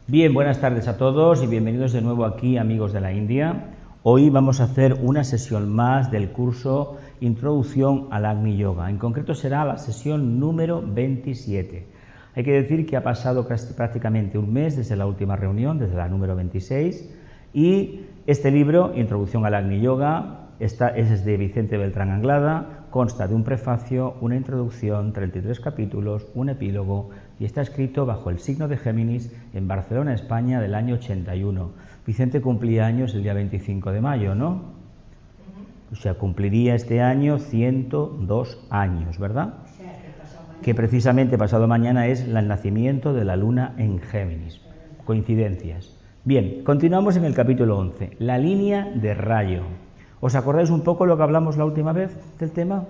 Bien, buenas tardes a todos y bienvenidos de nuevo aquí, amigos de la India. Hoy vamos a hacer una sesión más del curso Introducción al Agni Yoga. En concreto será la sesión número 27. Hay que decir que ha pasado prácticamente un mes desde la última reunión, desde la número 26, y este libro, Introducción al Agni Yoga, es de Vicente Beltrán Anglada, consta de un prefacio, una introducción, 33 capítulos, un epílogo, y está escrito bajo el signo de Géminis en Barcelona, España, del año 81. Vicente cumplía años el día 25 de mayo, ¿no? O sea, cumpliría este año 102 años, ¿verdad? Que precisamente pasado mañana es el nacimiento de la luna en Géminis. Coincidencias. Bien, continuamos en el capítulo 11, la línea de rayo. ¿Os acordáis un poco lo que hablamos la última vez del tema?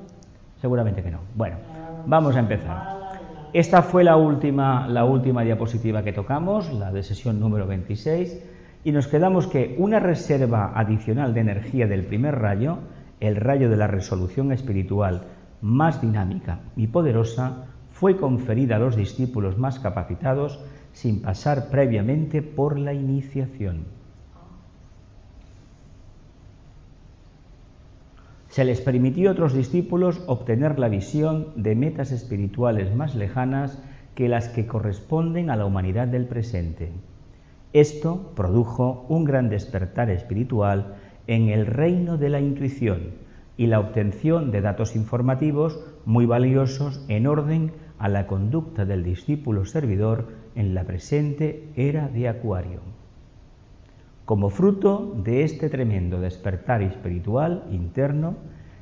Seguramente que no. Bueno, vamos a empezar. Esta fue la última diapositiva que tocamos, la de sesión número 26, y nos quedamos que una reserva adicional de energía del primer rayo, el rayo de la resolución espiritual más dinámica y poderosa, fue conferida a los discípulos más capacitados sin pasar previamente por la iniciación. Se les permitió a otros discípulos obtener la visión de metas espirituales más lejanas que las que corresponden a la humanidad del presente. Esto produjo un gran despertar espiritual en el reino de la intuición y la obtención de datos informativos muy valiosos en orden a la conducta del discípulo servidor en la presente era de Acuario. Como fruto de este tremendo despertar espiritual interno,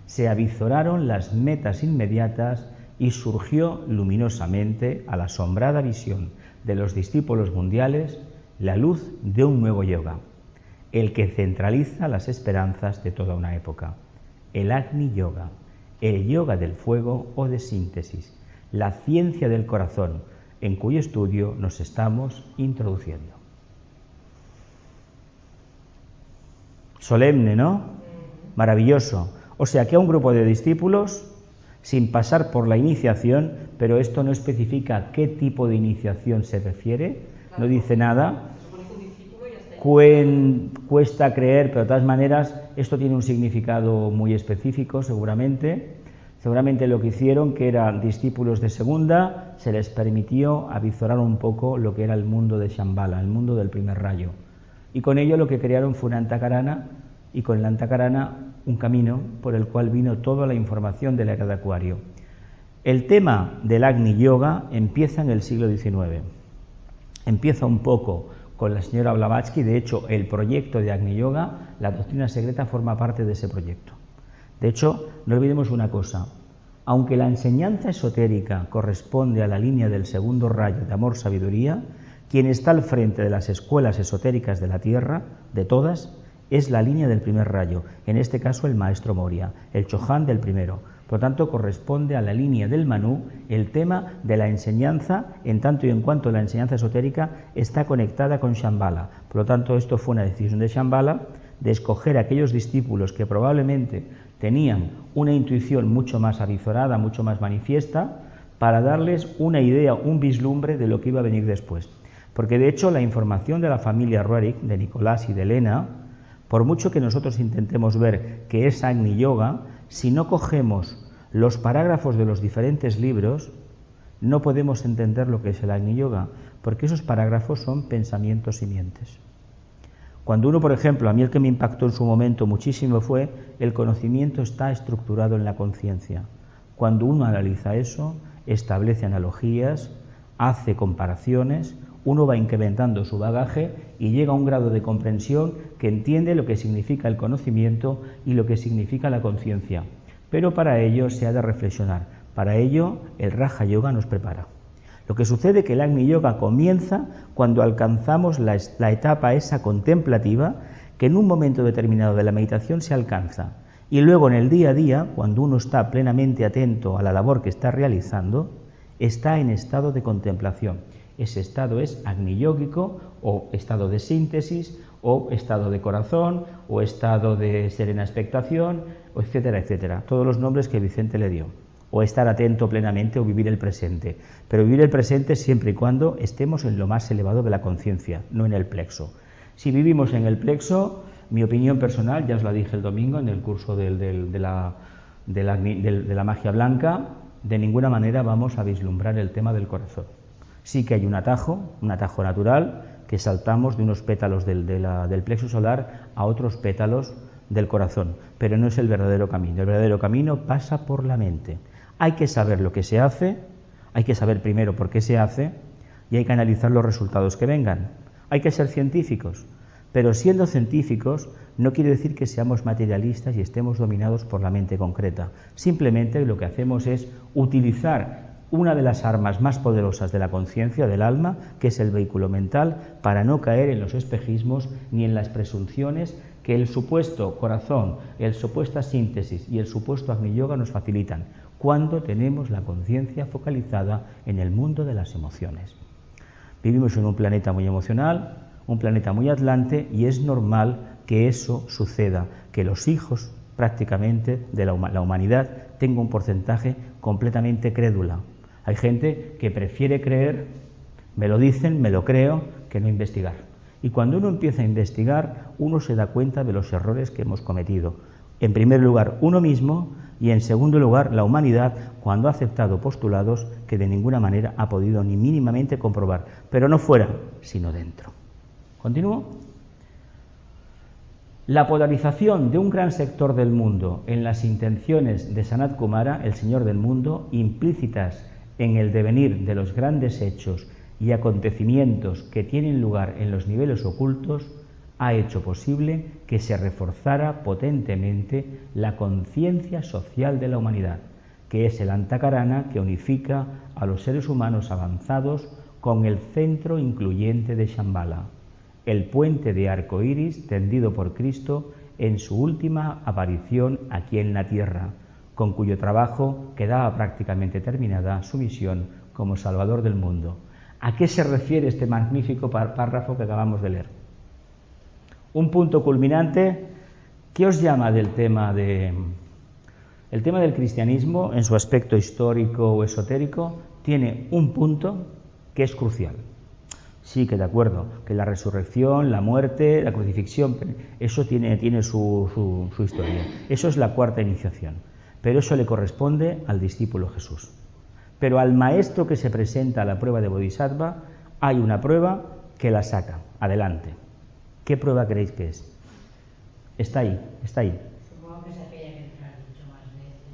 se avizoraron las metas inmediatas y surgió luminosamente a la asombrada visión de los discípulos mundiales la luz de un nuevo yoga, el que centraliza las esperanzas de toda una época, el Agni Yoga, el yoga del fuego o de síntesis, la ciencia del corazón, en cuyo estudio nos estamos introduciendo. Solemne, ¿no? Maravilloso. O sea que a un grupo de discípulos, sin pasar por la iniciación, pero esto no especifica qué tipo de iniciación se refiere, no dice nada. Cuesta creer, pero de todas maneras esto tiene un significado muy específico, seguramente. Seguramente lo que hicieron, que eran discípulos de segunda, se les permitió avizorar un poco lo que era el mundo de Shambhala, el mundo del primer rayo. Y con ello lo que crearon fue una antakarana, y con la antakarana un camino por el cual vino toda la información de la era de Acuario. El tema del Agni Yoga empieza en el siglo XIX. Empieza un poco con la señora Blavatsky, de hecho el proyecto de Agni Yoga, la doctrina secreta forma parte de ese proyecto. De hecho, no olvidemos una cosa, aunque la enseñanza esotérica corresponde a la línea del segundo rayo de amor-sabiduría, quien está al frente de las escuelas esotéricas de la Tierra, de todas, es la línea del primer rayo, en este caso el maestro Moria, el Chohan del primero. Por lo tanto, corresponde a la línea del Manu el tema de la enseñanza, en tanto y en cuanto la enseñanza esotérica está conectada con Shambhala. Por lo tanto, esto fue una decisión de Shambhala de escoger a aquellos discípulos que probablemente tenían una intuición mucho más avizorada, mucho más manifiesta, para darles una idea, un vislumbre de lo que iba a venir después. Porque de hecho la información de la familia Roerich, de Nicolás y de Elena, por mucho que nosotros intentemos ver qué es Agni Yoga, si no cogemos los parágrafos de los diferentes libros, no podemos entender lo que es el Agni Yoga, porque esos parágrafos son pensamientos simientes. Cuando uno, por ejemplo, a mí el que me impactó en su momento muchísimo fue el conocimiento está estructurado en la conciencia. Cuando uno analiza eso, establece analogías, hace comparaciones, uno va incrementando su bagaje y llega a un grado de comprensión que entiende lo que significa el conocimiento y lo que significa la conciencia. Pero para ello se ha de reflexionar. Para ello el Raja Yoga nos prepara. Lo que sucede es que el Agni Yoga comienza cuando alcanzamos la etapa esa contemplativa que en un momento determinado de la meditación se alcanza. Y luego en el día a día, cuando uno está plenamente atento a la labor que está realizando, está en estado de contemplación. Ese estado es agni-yógico o estado de síntesis o estado de corazón o estado de serena expectación, etcétera, etcétera. Todos los nombres que Vicente le dio. o estar atento plenamente o vivir el presente. Pero vivir el presente siempre y cuando estemos en lo más elevado de la conciencia, no en el plexo. Si vivimos en el plexo, mi opinión personal, ya os la dije el domingo en el curso de la magia blanca, de ninguna manera vamos a vislumbrar el tema del corazón. Sí que hay un atajo natural, que saltamos de unos pétalos del plexo solar a otros pétalos del corazón, pero no es el verdadero camino. El verdadero camino pasa por la mente. Hay que saber lo que se hace, hay que saber primero por qué se hace y hay que analizar los resultados que vengan. Hay que ser científicos, pero siendo científicos no quiere decir que seamos materialistas y estemos dominados por la mente concreta. Simplemente lo que hacemos es utilizar una de las armas más poderosas de la conciencia, del alma, que es el vehículo mental, para no caer en los espejismos ni en las presunciones que el supuesto corazón, el supuesta síntesis y el supuesto Agni Yoga nos facilitan cuando tenemos la conciencia focalizada en el mundo de las emociones. Vivimos en un planeta muy emocional, un planeta muy atlante, y es normal que eso suceda, que los hijos prácticamente de la humanidad tengan un porcentaje completamente crédula. Hay gente que prefiere creer, me lo dicen, me lo creo, que no investigar. Y cuando uno empieza a investigar, uno se da cuenta de los errores que hemos cometido. En primer lugar, uno mismo, y en segundo lugar, la humanidad, cuando ha aceptado postulados que de ninguna manera ha podido ni mínimamente comprobar, pero no fuera, sino dentro. ¿Continúo? La polarización de un gran sector del mundo en las intenciones de Sanat Kumara, el Señor del mundo, implícitas en el devenir de los grandes hechos y acontecimientos que tienen lugar en los niveles ocultos, ha hecho posible que se reforzara potentemente la conciencia social de la humanidad, que es el Antakarana que unifica a los seres humanos avanzados con el centro incluyente de Shambhala, el puente de arco iris tendido por Cristo en su última aparición aquí en la tierra, con cuyo trabajo quedaba prácticamente terminada su misión como Salvador del mundo. ¿A qué se refiere este magnífico párrafo que acabamos de leer? Un punto culminante. ¿Qué os llama del tema el tema del cristianismo en su aspecto histórico o esotérico? Tiene un punto que es crucial. Sí, que de acuerdo, que la resurrección, la muerte, la crucifixión, eso tiene su historia. Eso es la cuarta iniciación, pero eso le corresponde al discípulo Jesús. Pero al maestro que se presenta a la prueba de Bodhisattva, hay una prueba que la saca adelante. ¿Qué prueba creéis que es? Está ahí, está ahí. Supongo que es aquella que te has dicho más veces,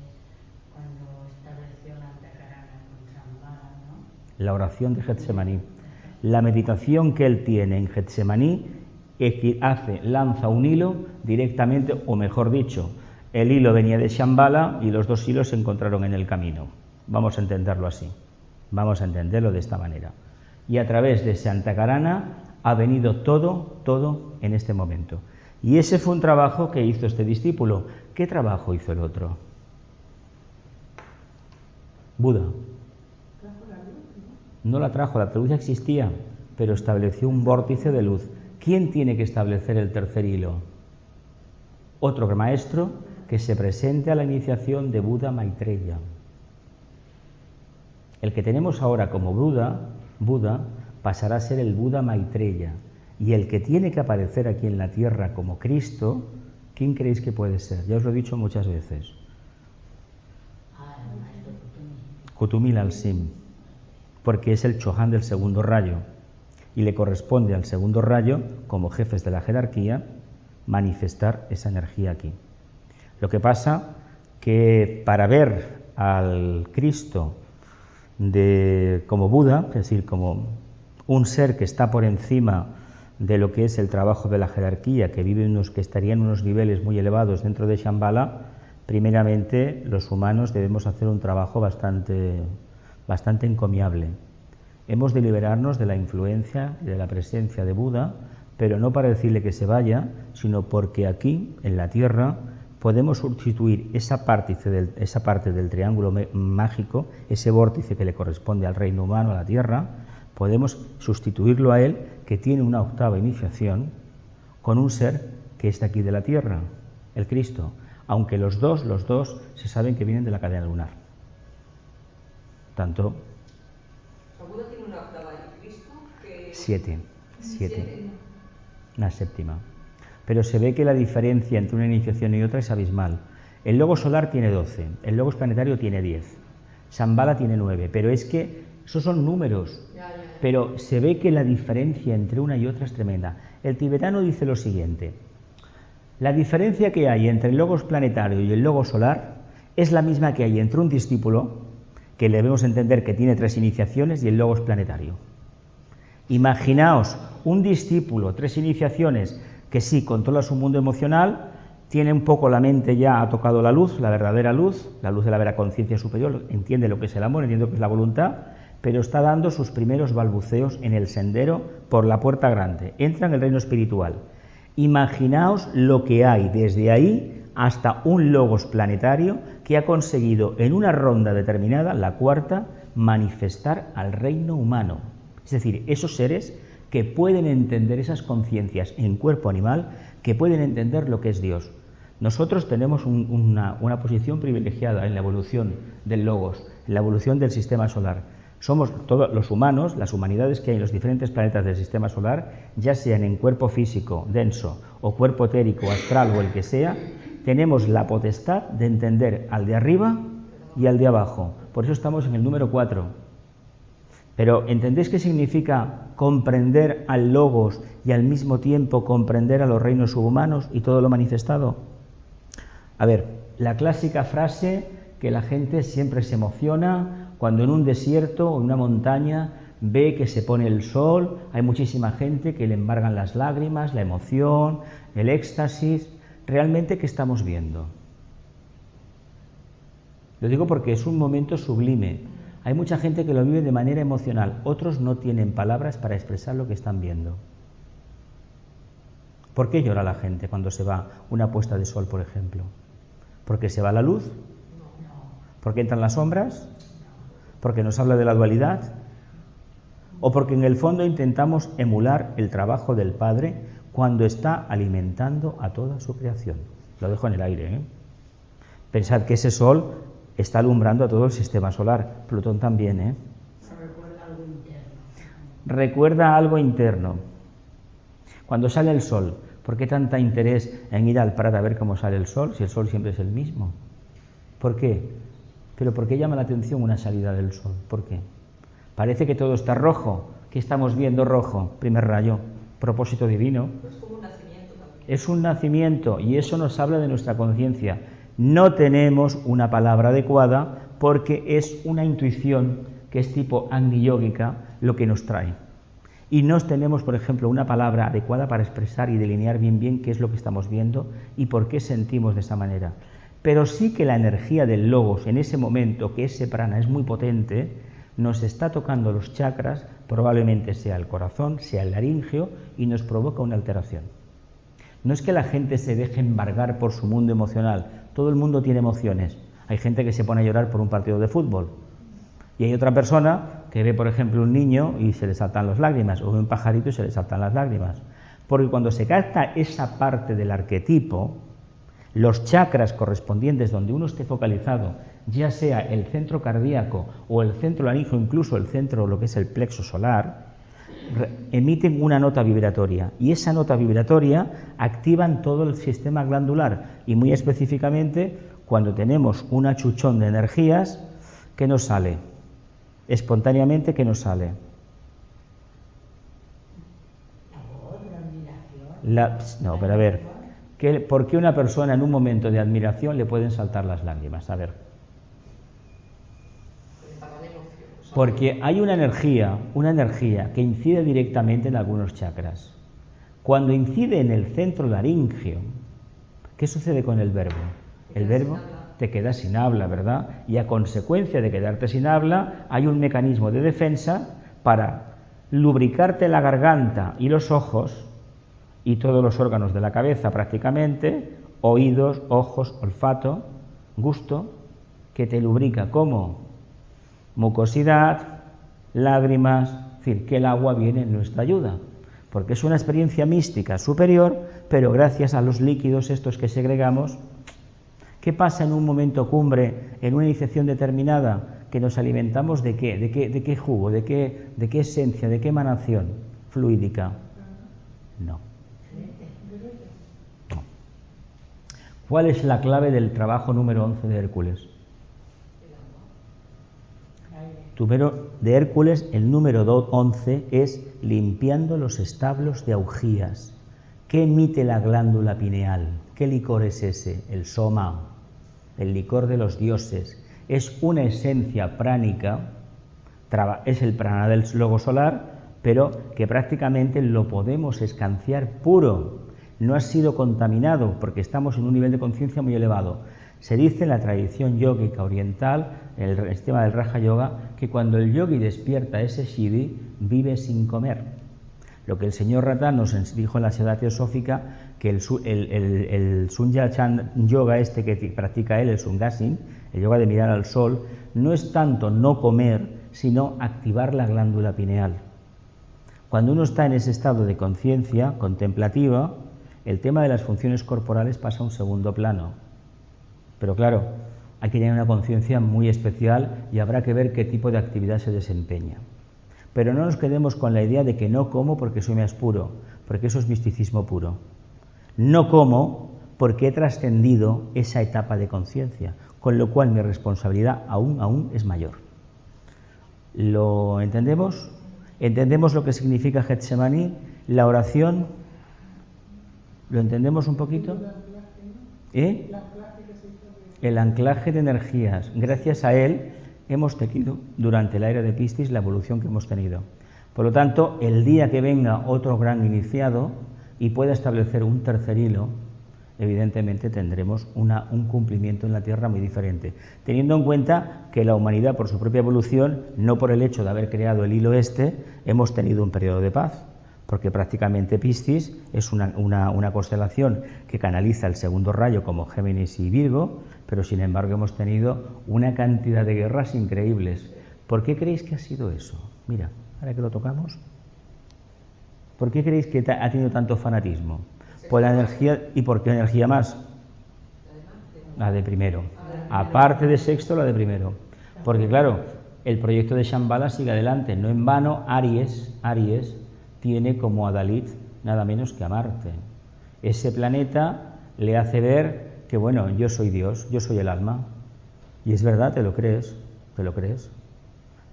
cuando estableció la Antakarana con Shambhala, ¿no? La oración de Getsemaní. La meditación que él tiene en Getsemaní lanza un hilo directamente, o mejor dicho, el hilo venía de Shambhala y los dos hilos se encontraron en el camino. Vamos a entenderlo así, vamos a entenderlo de esta manera. Y a través de ese Antakarana ha venido todo en este momento. Y ese fue un trabajo que hizo este discípulo. ¿Qué trabajo hizo el otro? Buda. No la trajo, la luz ya existía, pero estableció un vórtice de luz. ¿Quién tiene que establecer el tercer hilo? Otro maestro que se presente a la iniciación de Buda Maitreya. El que tenemos ahora como Buda, pasará a ser el Buda Maitreya. Y el que tiene que aparecer aquí en la tierra como Cristo, ¿quién creéis que puede ser? Ya os lo he dicho muchas veces. El maestro Kutumi. Kutumi Lalsim, porque es el Chohan del segundo rayo y le corresponde al segundo rayo, como jefes de la jerarquía, manifestar esa energía aquí. Lo que pasa que para ver al Cristo como Buda, es decir, como un ser que está por encima de lo que es el trabajo de la jerarquía, que estaría en unos niveles muy elevados dentro de Shambhala, primeramente los humanos debemos hacer un trabajo bastante encomiable. Hemos de liberarnos de la influencia y de la presencia de Buda, pero no para decirle que se vaya, sino porque aquí, en la Tierra, podemos sustituir esa parte del triángulo mágico, ese vórtice que le corresponde al reino humano, a la Tierra, podemos sustituirlo a él, que tiene una octava iniciación, con un ser que está aquí de la Tierra, el Cristo, aunque los dos se saben que vienen de la cadena lunar. Tanto. ¿Buda tiene una octava y Cristo? Siete. Una séptima. Pero se ve que la diferencia entre una iniciación y otra es abismal. El Logos solar tiene 12, el Logos planetario tiene 10, Shambhala tiene 9, pero es que esos son números. Pero se ve que la diferencia entre una y otra es tremenda. El tibetano dice lo siguiente: la diferencia que hay entre el Logos planetario y el Logos solar es la misma que hay entre un discípulo, que debemos entender que tiene 3 iniciaciones, y el Logos planetario. Imaginaos un discípulo, 3 iniciaciones, que sí controla su mundo emocional, tiene un poco la mente, ya ha tocado la luz, la verdadera luz, la luz de la vera conciencia superior, entiende lo que es el amor, entiende lo que es la voluntad, pero está dando sus primeros balbuceos en el sendero por la puerta grande, entra en el reino espiritual. Imaginaos lo que hay desde ahí hasta un Logos planetario que ha conseguido en una ronda determinada, la cuarta, manifestar al reino humano. Es decir, esos seres que pueden entender esas conciencias en cuerpo animal, que pueden entender lo que es Dios. Nosotros tenemos una posición privilegiada en la evolución del Logos, en la evolución del sistema solar. Somos todos los humanos, las humanidades que hay en los diferentes planetas del sistema solar, ya sean en cuerpo físico, denso, o cuerpo etérico, astral o el que sea, tenemos la potestad de entender al de arriba y al de abajo. Por eso estamos en el número 4. Pero ¿entendéis qué significa comprender al Logos y al mismo tiempo comprender a los reinos subhumanos y todo lo manifestado? A ver, la clásica frase que la gente siempre se emociona cuando en un desierto o en una montaña ve que se pone el sol, hay muchísima gente que le embargan las lágrimas, la emoción, el éxtasis. ¿Realmente qué estamos viendo? Lo digo porque es un momento sublime. Hay mucha gente que lo vive de manera emocional, otros no tienen palabras para expresar lo que están viendo. ¿Por qué llora la gente cuando se va una puesta de sol, por ejemplo? ¿Porque se va la luz? ¿Porque entran las sombras? ¿Porque nos habla de la dualidad? ¿O porque en el fondo intentamos emular el trabajo del Padre cuando está alimentando a toda su creación? Lo dejo en el aire, ¿eh? Pensad que ese sol está alumbrando a todo el sistema solar, Plutón también, ¿eh? Recuerda algo interno. Recuerda algo interno. Cuando sale el sol, ¿por qué tanta interés en ir al Prat a ver cómo sale el sol, si el sol siempre es el mismo? ¿Por qué? ¿Pero por qué llama la atención una salida del sol? ¿Por qué? Parece que todo está rojo. ¿Qué estamos viendo rojo? Primer rayo, propósito divino. Es como un nacimiento también. Es un nacimiento y eso nos habla de nuestra conciencia. No tenemos una palabra adecuada porque es una intuición que es tipo agni-yógica lo que nos trae. Y no tenemos, por ejemplo, una palabra adecuada para expresar y delinear bien qué es lo que estamos viendo y por qué sentimos de esa manera. Pero sí que la energía del Logos en ese momento, que ese prana es muy potente, nos está tocando los chakras, probablemente sea el corazón, sea el laringeo, y nos provoca una alteración. No es que la gente se deje embargar por su mundo emocional, todo el mundo tiene emociones. Hay gente que se pone a llorar por un partido de fútbol, y hay otra persona que ve, por ejemplo, un niño y se le saltan las lágrimas, o ve un pajarito y se le saltan las lágrimas. Porque cuando se capta esa parte del arquetipo, los chakras correspondientes donde uno esté focalizado, ya sea el centro cardíaco o el centro laríngeo, incluso el centro, lo que es el plexo solar, emiten una nota vibratoria, y esa nota vibratoria activan todo el sistema glandular, y muy específicamente cuando tenemos un achuchón de energías, ¿qué nos sale? Espontáneamente, ¿qué nos sale? No, pero a ver, ¿por qué una persona en un momento de admiración le pueden saltar las lágrimas? A ver. Porque hay una energía que incide directamente en algunos chakras. Cuando incide en el centro laríngeo, ¿qué sucede con el verbo? El verbo te queda sin habla, ¿verdad? Y a consecuencia de quedarte sin habla, hay un mecanismo de defensa para lubricarte la garganta y los ojos y todos los órganos de la cabeza prácticamente, oídos, ojos, olfato, gusto, que te lubrica. ¿Cómo? Mucosidad, lágrimas, es decir, que el agua viene en nuestra ayuda, porque es una experiencia mística superior, pero gracias a los líquidos estos que segregamos. ¿Qué pasa en un momento cumbre, en una iniciación determinada? que nos alimentamos ¿de qué? ¿De qué jugo? ¿De qué esencia? ¿De qué emanación fluídica? No. ¿Cuál es la clave del trabajo número 11 de Hércules? De Hércules, el número 11 es limpiando los establos de augías. ¿Qué emite la glándula pineal? ¿Qué licor es ese? El soma, el licor de los dioses. Es una esencia pránica, es el prana del logo solar, pero que prácticamente lo podemos escanciar puro. No ha sido contaminado porque estamos en un nivel de conciencia muy elevado. Se dice en la tradición yógica oriental, en el sistema del Raja Yoga, que cuando el yogi despierta ese Siddhi, vive sin comer. Lo que el señor Ratan nos dijo en la Ciudad Teosófica, que el Sunyachan Yoga este que practica él, el Sungasin, el yoga de mirar al sol, no es tanto no comer, sino activar la glándula pineal. Cuando uno está en ese estado de conciencia contemplativa, el tema de las funciones corporales pasa a un segundo plano. Pero claro, hay que tener una conciencia muy especial y habrá que ver qué tipo de actividad se desempeña. Pero no nos quedemos con la idea de que no como porque soy más puro, porque eso es misticismo puro. No como porque he trascendido esa etapa de conciencia, con lo cual mi responsabilidad aún es mayor. ¿Lo entendemos? ¿Entendemos lo que significa Getsemaní? La oración, ¿lo entendemos un poquito? El anclaje de energías. Gracias a él hemos tenido durante la era de Piscis la evolución que hemos tenido. Por lo tanto, el día que venga otro gran iniciado y pueda establecer un tercer hilo, evidentemente tendremos un cumplimiento en la Tierra muy diferente, teniendo en cuenta que la humanidad, por su propia evolución, no por el hecho de haber creado el hilo hemos tenido un periodo de paz, porque prácticamente Piscis es una constelación que canaliza el segundo rayo como Géminis y Virgo, pero sin embargo hemos tenido una cantidad de guerras increíbles. ¿Por qué creéis que ha sido eso? Mira, ahora que lo tocamos, ¿por qué creéis que ha tenido tanto fanatismo? Por la energía. ¿Y por qué energía más? La de primero. Aparte de sexto, la de primero. Porque claro, el proyecto de Shambhala sigue adelante. No en vano, Aries tiene como Adalid nada menos que a Marte. Ese planeta le hace ver que, bueno, yo soy Dios, yo soy el alma. Y es verdad, te lo crees.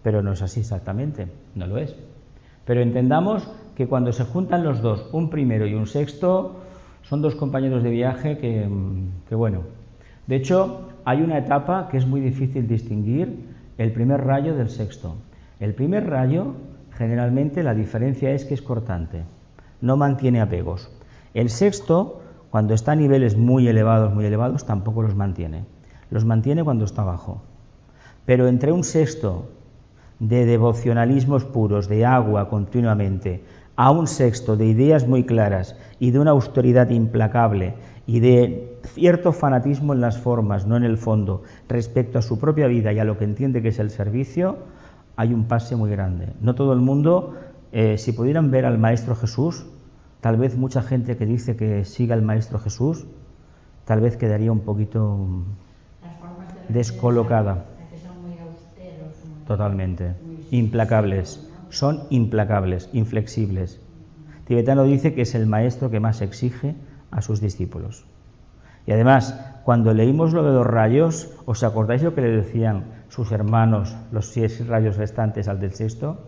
Pero no es así exactamente, no lo es. Pero entendamos que cuando se juntan los dos, un primero y un sexto, son dos compañeros de viaje que bueno. De hecho, hay una etapa que es muy difícil distinguir, el primer rayo del sexto. El primer rayo, generalmente la diferencia es que es cortante, no mantiene apegos. El sexto, cuando está a niveles muy elevados, tampoco los mantiene. Los mantiene cuando está abajo. Pero entre un sexto de devocionalismos puros, de agua continuamente, a un sexto de ideas muy claras y de una austeridad implacable y de cierto fanatismo en las formas, no en el fondo, respecto a su propia vida y a lo que entiende que es el servicio, hay un pase muy grande. No todo el mundo, si pudieran ver al Maestro Jesús, tal vez mucha gente que dice que siga al Maestro Jesús, tal vez quedaría un poquito descolocada. Totalmente. Implacables. Son implacables, inflexibles. Tibetano dice que es el maestro que más exige a sus discípulos. Y además, cuando leímos lo de los rayos, ¿os acordáis lo que le decían sus hermanos, los 6 rayos restantes al del sexto?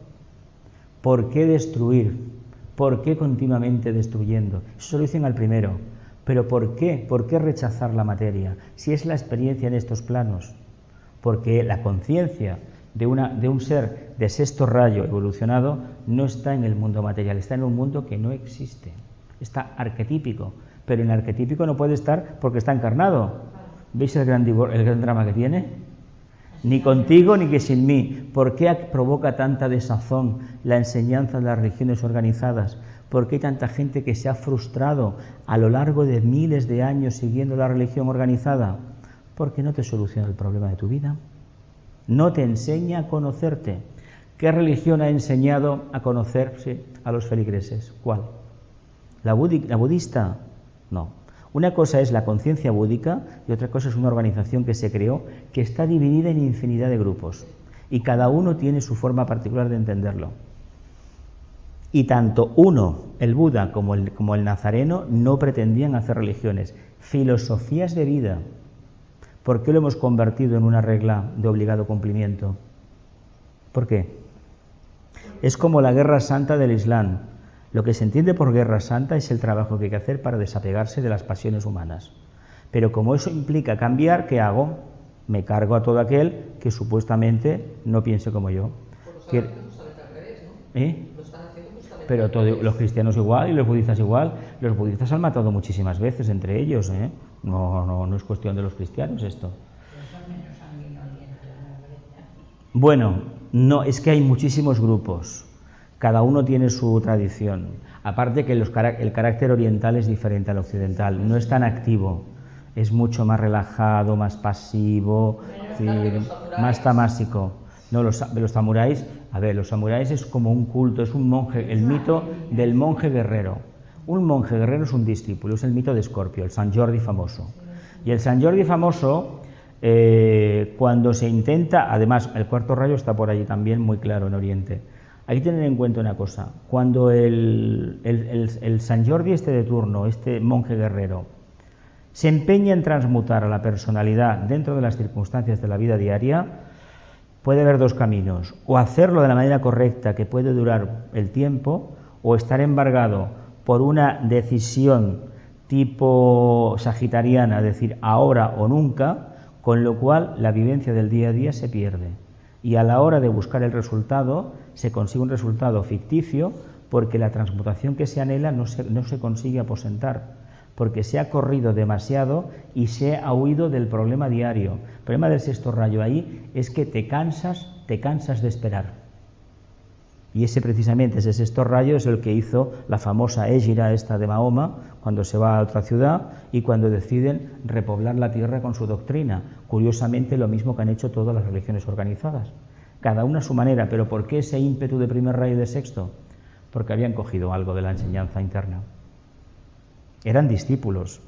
¿Por qué destruir? ¿Por qué continuamente destruyendo? Eso lo dicen al primero. ¿Pero por qué? ¿Por qué rechazar la materia? Si es la experiencia en estos planos. Porque la conciencia de un ser de sexto rayo evolucionado no está en el mundo material, está en un mundo que no existe, está arquetípico, pero en arquetípico no puede estar porque está encarnado. ¿Veis el gran drama que tiene? Ni contigo ni que sin mí. ¿Por qué provoca tanta desazón la enseñanza de las religiones organizadas? ¿Por qué hay tanta gente que se ha frustrado a lo largo de miles de años siguiendo la religión organizada? Porque no te soluciona el problema de tu vida. No te enseña a conocerte. ¿Qué religión ha enseñado a conocerse a los feligreses? ¿Cuál? ¿La budista? No. Una cosa es la conciencia búdica y otra cosa es una organización que se creó que está dividida en infinidad de grupos. y cada uno tiene su forma particular de entenderlo. Y tanto uno, el Buda, como el nazareno, no pretendían hacer religiones, filosofías de vida. ¿Por qué lo hemos convertido en una regla de obligado cumplimiento? ¿Por qué? Es como la guerra santa del Islam. Lo que se entiende por guerra santa es el trabajo que hay que hacer para desapegarse de las pasiones humanas. Pero como eso implica cambiar, ¿qué hago? Me cargo a todo aquel que supuestamente no piense como yo. Pero los cristianos igual y los budistas igual. Los budistas han matado muchísimas veces entre ellos, ¿eh? No es cuestión de los cristianos esto. Bueno, no, es que hay muchísimos grupos. Cada uno tiene su tradición. Aparte que el carácter oriental es diferente al occidental. No es tan activo. Es mucho más relajado, más pasivo, más tamásico. No, los samuráis, los samuráis es como un culto, es un monje, el mito del monje guerrero. Un monje guerrero es un discípulo, es el mito de Escorpio, el Sant Jordi famoso. Y el Sant Jordi famoso, cuando se intenta, además el cuarto rayo está por allí también muy claro en Oriente. Hay que tener en cuenta una cosa, cuando el Sant Jordi de turno, este monje guerrero, se empeña en transmutar a la personalidad dentro de las circunstancias de la vida diaria, puede haber dos caminos: o hacerlo de la manera correcta, que puede durar el tiempo, o estar embargado por una decisión tipo sagitariana, es decir, ahora o nunca, con lo cual la vivencia del día a día se pierde. Y a la hora de buscar el resultado, se consigue un resultado ficticio, porque la transmutación que se anhela no se consigue aposentar, porque se ha corrido demasiado y se ha huido del problema diario. El problema del sexto rayo ahí es que te cansas de esperar. Y ese sexto rayo es el que hizo la famosa égira esta de Mahoma, cuando se va a otra ciudad y cuando deciden repoblar la tierra con su doctrina. Curiosamente lo mismo que han hecho todas las religiones organizadas. Cada una a su manera, pero ¿por qué ese ímpetu de primer rayo y de sexto? Porque habían cogido algo de la enseñanza interna. Eran discípulos,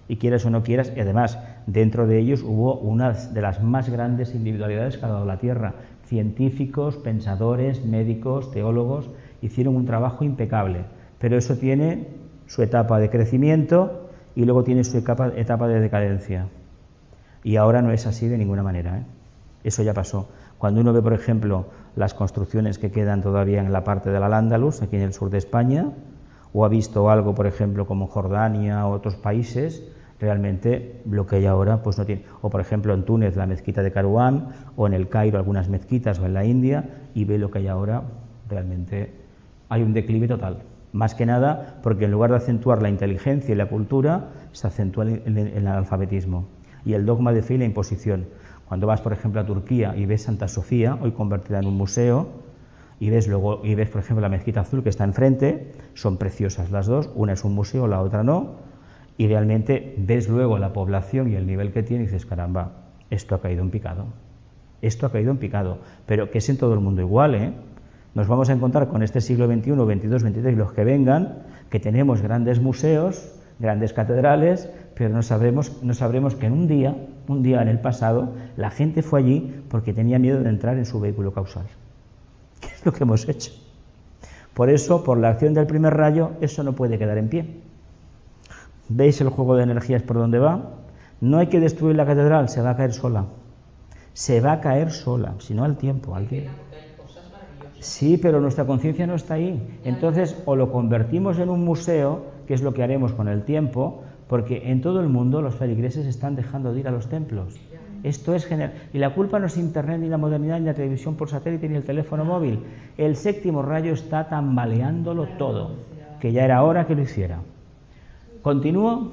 y quieras o no quieras, y además dentro de ellos hubo una de las más grandes individualidades que ha dado la Tierra. Científicos, pensadores, médicos, teólogos, hicieron un trabajo impecable, pero eso tiene su etapa de crecimiento y luego tiene su etapa de decadencia. Y ahora no es así de ninguna manera, ¿eh? Eso ya pasó. Cuando uno ve, por ejemplo, las construcciones que quedan todavía en la parte del Al-Ándalus, aquí en el sur de España, o ha visto algo, por ejemplo, como Jordania o otros países, realmente lo que hay ahora pues no tiene. O, por ejemplo, en Túnez, la mezquita de Karouan, o en el Cairo, algunas mezquitas, o en la India, y ve lo que hay ahora, realmente hay un declive total. Más que nada porque en lugar de acentuar la inteligencia y la cultura, se acentúa el alfabetismo y el dogma de fe y la imposición. Cuando vas, por ejemplo, a Turquía y ves Santa Sofía, hoy convertida en un museo, y ves, por ejemplo, la mezquita azul que está enfrente, son preciosas las dos, una es un museo, la otra no, y realmente ves luego la población y el nivel que tiene y dices, caramba, esto ha caído en picado, pero que es en todo el mundo igual, ¿eh? Nos vamos a encontrar con este siglo XXI, XXII, XXIII y los que vengan, que tenemos grandes museos, grandes catedrales, pero no sabremos que en un día en el pasado, la gente fue allí porque tenía miedo de entrar en su vehículo causal. ¿Qué es lo que hemos hecho? Por eso, por la acción del primer rayo, eso no puede quedar en pie. ¿Veis el juego de energías por dónde va? No hay que destruir la catedral, se va a caer sola. Se va a caer sola, si no al tiempo. Sí, pero nuestra conciencia no está ahí. Entonces, o lo convertimos en un museo, que es lo que haremos con el tiempo, porque en todo el mundo los feligreses están dejando de ir a los templos. Esto es general. Y la culpa no es Internet, ni la modernidad, ni la televisión por satélite, ni el teléfono móvil. El séptimo rayo está tambaleándolo todo, que ya era hora que lo hiciera. Continúo.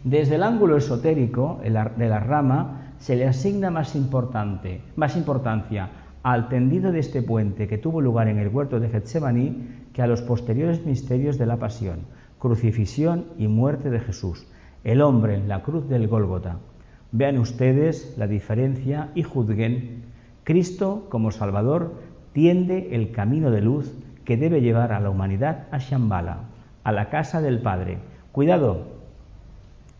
Desde el ángulo esotérico de la rama se le asigna más importancia al tendido de este puente que tuvo lugar en el huerto de Getsemaní que a los posteriores misterios de la pasión, crucifixión y muerte de Jesús, el hombre en la cruz del Gólgota. Vean ustedes la diferencia y juzguen. Cristo, como Salvador, tiende el camino de luz que debe llevar a la humanidad a Shambhala, a la casa del Padre. Cuidado,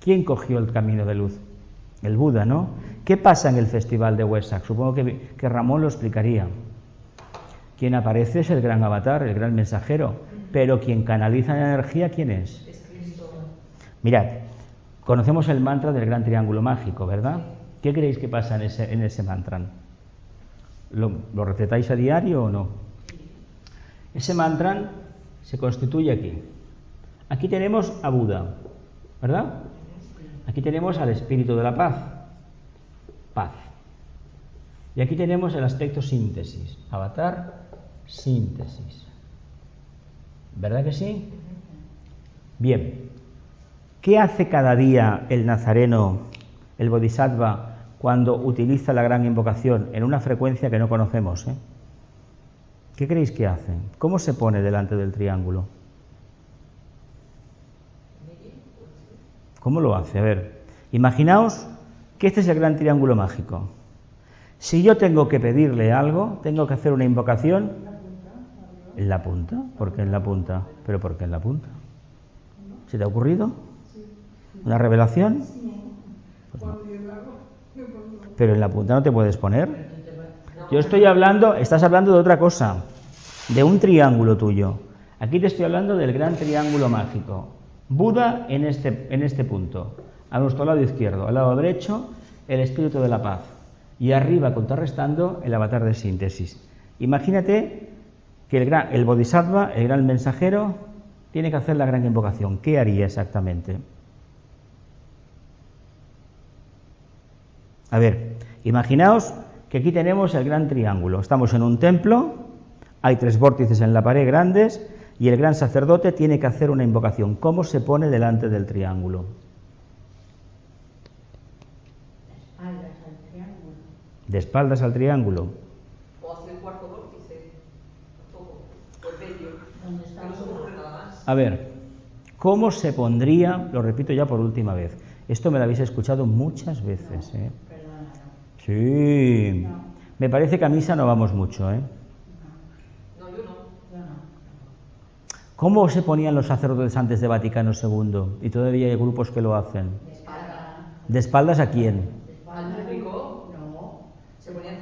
¿quién cogió el camino de luz? El Buda, ¿no? ¿Qué pasa en el Festival de Wesak? Supongo que Ramón lo explicaría. Quien aparece es el gran avatar, el gran mensajero, pero quien canaliza la energía, ¿quién es? Es Cristo. Mirad, conocemos el mantra del gran triángulo mágico, ¿verdad? ¿Qué creéis que pasa en ese mantra? ¿Lo recetáis a diario o no? Ese mantra se constituye aquí. Aquí tenemos a Buda, ¿verdad? Aquí tenemos al espíritu de la paz. Paz. Y aquí tenemos el aspecto síntesis. Avatar, síntesis. ¿Verdad que sí? Bien. ¿Qué hace cada día el nazareno, el bodhisattva, cuando utiliza la gran invocación en una frecuencia que no conocemos? ¿Qué creéis que hace? ¿Cómo se pone delante del triángulo? ¿Cómo lo hace? A ver, imaginaos que este es el gran triángulo mágico. Si yo tengo que pedirle algo, tengo que hacer una invocación en la punta. ¿Por qué en la punta? ¿Pero por qué en la punta? ¿Se te ha ocurrido? ¿Una revelación? Pues no. Pero en la punta no te puedes poner. Yo estoy hablando, estás hablando de otra cosa, de un triángulo tuyo. Aquí te estoy hablando del gran triángulo mágico. Buda en este punto, a nuestro lado izquierdo, al lado derecho, el espíritu de la paz. Y arriba, contrarrestando, el avatar de síntesis. Imagínate que el bodhisattva, el gran mensajero, tiene que hacer la gran invocación. ¿Qué haría exactamente? A ver, imaginaos que aquí tenemos el gran triángulo. Estamos en un templo, hay 3 vórtices en la pared grandes, y el gran sacerdote tiene que hacer una invocación. ¿Cómo se pone delante del triángulo? De espaldas al triángulo. O hacia el cuarto vórtice. Todo. O el medio. Que no se ocurre nada más. A ver, ¿cómo se pondría? Lo repito ya por última vez. Esto me lo habéis escuchado muchas veces, ¿eh? Sí. Me parece que a misa no vamos mucho, ¿eh? No, yo no. ¿Cómo se ponían los sacerdotes antes de Vaticano II? Y todavía hay grupos que lo hacen. ¿De espaldas a quién? Al público. No. Se ponían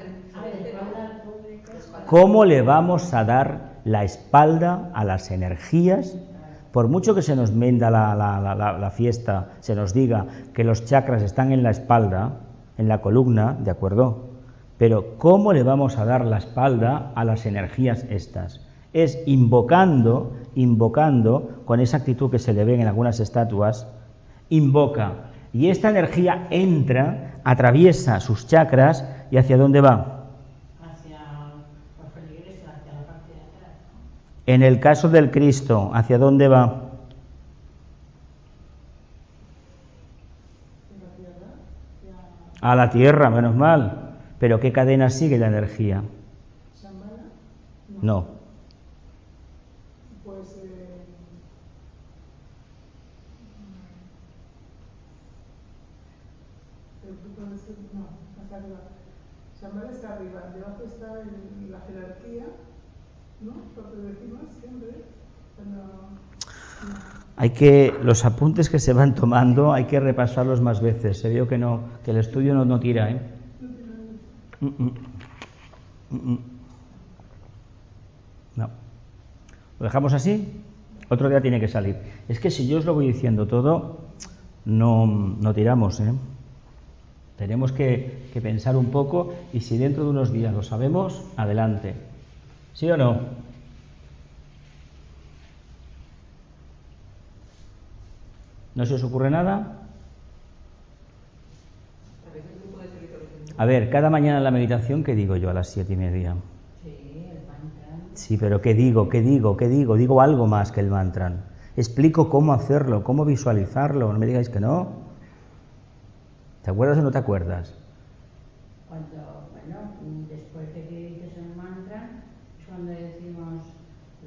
¿Cómo le vamos a dar la espalda a las energías? Por mucho que se nos venda la fiesta, se nos diga que los chakras están en la espalda, en la columna, ¿de acuerdo? Pero ¿cómo le vamos a dar la espalda a las energías estas? Es invocando, con esa actitud que se le ven en algunas estatuas, invoca. Y esta energía entra, atraviesa sus chakras, ¿y hacia dónde va? Hacia los feligreses, hacia la parte de atrás, ¿no? En el caso del Cristo, ¿hacia dónde va? A la tierra, menos mal. ¿Pero qué cadena sigue la energía? No. Pues no, hasta arriba. Shambhala está arriba, debajo está la jerarquía, ¿no? Lo que decimos siempre. Los apuntes que se van tomando hay que repasarlos más veces. Se veo que el estudio no tira, ¿eh? No. ¿Lo dejamos así? Otro día tiene que salir. Es que si yo os lo voy diciendo todo, no tiramos, ¿eh? Tenemos que pensar un poco, y si dentro de unos días lo sabemos, adelante. ¿Sí o no? ¿No se os ocurre nada? A ver, cada mañana en la meditación, ¿qué digo yo a las 7:30? Sí, pero ¿qué digo? Digo algo más que el mantra. Explico cómo hacerlo, cómo visualizarlo. No me digáis que no. ¿Te acuerdas o no te acuerdas? Después de que dices el mantra, es cuando decimos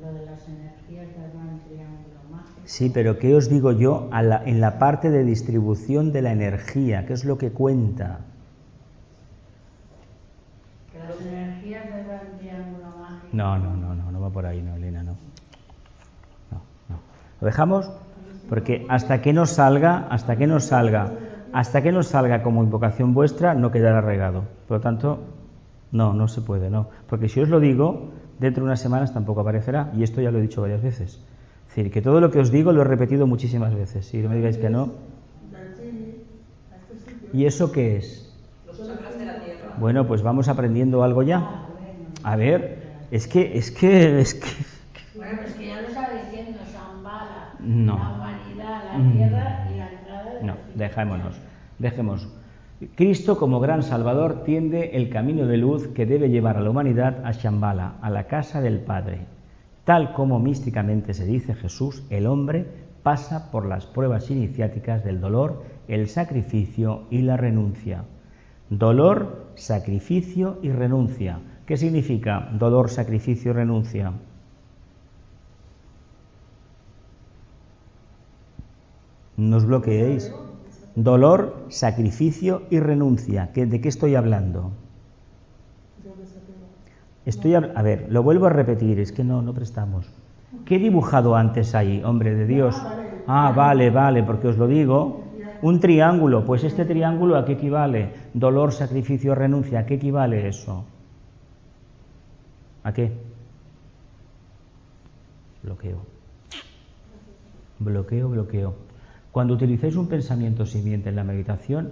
lo de las energías del gran triángulo mágico. Sí, pero ¿qué os digo yo en la parte de distribución de la energía? ¿Qué es lo que cuenta? Que las energías del gran triángulo mágico. No va por ahí, no, Elena, no. ¿Lo dejamos? Porque hasta que no salga hasta que no salga como invocación vuestra, no quedará regado. Por lo tanto, no se puede, no. Porque si os lo digo, dentro de unas semanas tampoco aparecerá, y esto ya lo he dicho varias veces. Es decir, que todo lo que os digo lo he repetido muchísimas veces. Si no me digáis que no. ¿Y eso qué es? Los chakras de la tierra. Bueno, pues vamos aprendiendo algo ya. A ver, es que... Bueno, pues que ya lo estaba diciendo, Shambhala, No. la humanidad, la tierra y la entrada de No, la dejemos. Cristo, como gran Salvador, tiende el camino de luz que debe llevar a la humanidad a Shambhala, a la casa del Padre. Tal como místicamente se dice Jesús, el hombre pasa por las pruebas iniciáticas del dolor, el sacrificio y la renuncia. Dolor, sacrificio y renuncia. ¿Qué significa dolor, sacrificio y renuncia? No os bloqueéis. Dolor, sacrificio y renuncia. ¿De qué estoy hablando? A ver, lo vuelvo a repetir, es que no prestamos. ¿Qué he dibujado antes ahí, hombre de Dios? Ah, vale, porque os lo digo. Un triángulo, pues este triángulo ¿a qué equivale? Dolor, sacrificio, renuncia, ¿a qué equivale eso? ¿A qué? Bloqueo. Cuando utilizáis un pensamiento simiente en la meditación,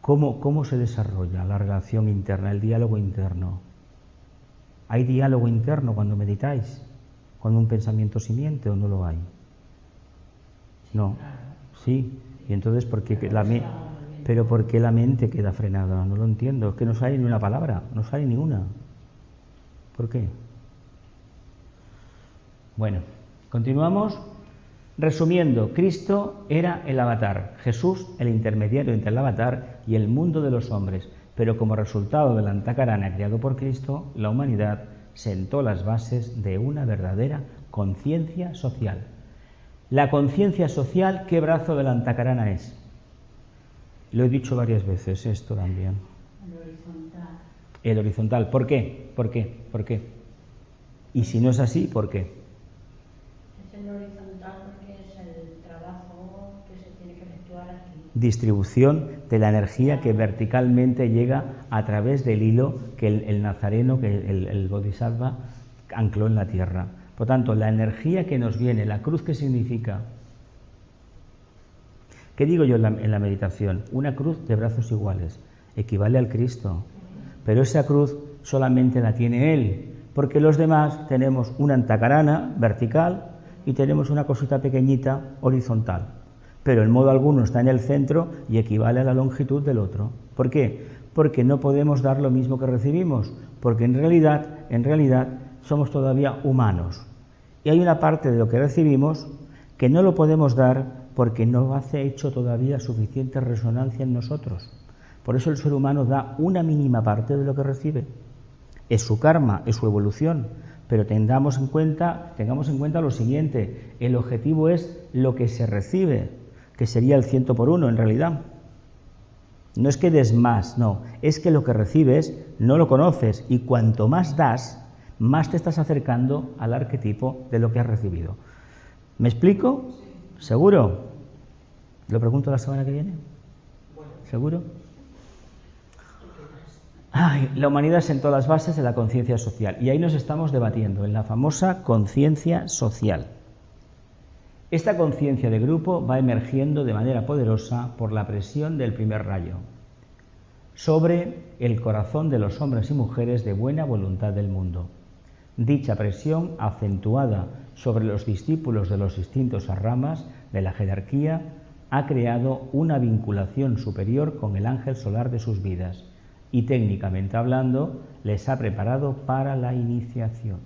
¿cómo se desarrolla la relación interna, el diálogo interno? ¿Hay diálogo interno cuando meditáis? ¿Cuando un pensamiento simiente o no lo hay? No. Sí. Y entonces, ¿por qué la mente queda frenada? No lo entiendo. Es que no sale ni una palabra, no sale ni una. ¿Por qué? Bueno, continuamos. Resumiendo, Cristo era el avatar, Jesús el intermediario entre el avatar y el mundo de los hombres, pero como resultado del Antakarana creado por Cristo, la humanidad sentó las bases de una verdadera conciencia social. La conciencia social, ¿qué brazo del Antakarana es? Lo he dicho varias veces, esto también. El horizontal. ¿Por qué? ¿Por qué? Y si no es así, ¿por qué? Es el horizontal porque es el trabajo que se tiene que efectuar aquí. Distribución de la energía que verticalmente llega a través del hilo que el nazareno, que el bodhisattva ancló en la tierra. Por tanto, la energía que nos viene, la cruz, ¿qué significa? ¿Qué digo yo en la meditación? Una cruz de brazos iguales, equivale al Cristo, pero esa cruz solamente la tiene Él, porque los demás tenemos una antakarana vertical y tenemos una cosita pequeñita horizontal, pero en modo alguno está en el centro y equivale a la longitud del otro. ¿Por qué? Porque no podemos dar lo mismo que recibimos, porque en realidad somos todavía humanos. Y hay una parte de lo que recibimos que no lo podemos dar porque no hace hecho todavía suficiente resonancia en nosotros. Por eso el ser humano da una mínima parte de lo que recibe. Es su karma, es su evolución, pero tengamos en cuenta lo siguiente: el objetivo es lo que se recibe, que sería el 100 por 1 en realidad. No es que des más, no, es que lo que recibes no lo conoces y cuanto más das, más te estás acercando al arquetipo de lo que has recibido. ¿Me explico? ¿Seguro? ¿Lo pregunto la semana que viene? ¿Seguro? La humanidad sentó las bases de la conciencia social y ahí nos estamos debatiendo en la famosa conciencia social. Esta conciencia de grupo va emergiendo de manera poderosa por la presión del primer rayo sobre el corazón de los hombres y mujeres de buena voluntad del mundo. Dicha presión, acentuada sobre los discípulos de los distintos ramas de la jerarquía, ha creado una vinculación superior con el ángel solar de sus vidas y, técnicamente hablando, les ha preparado para la iniciación.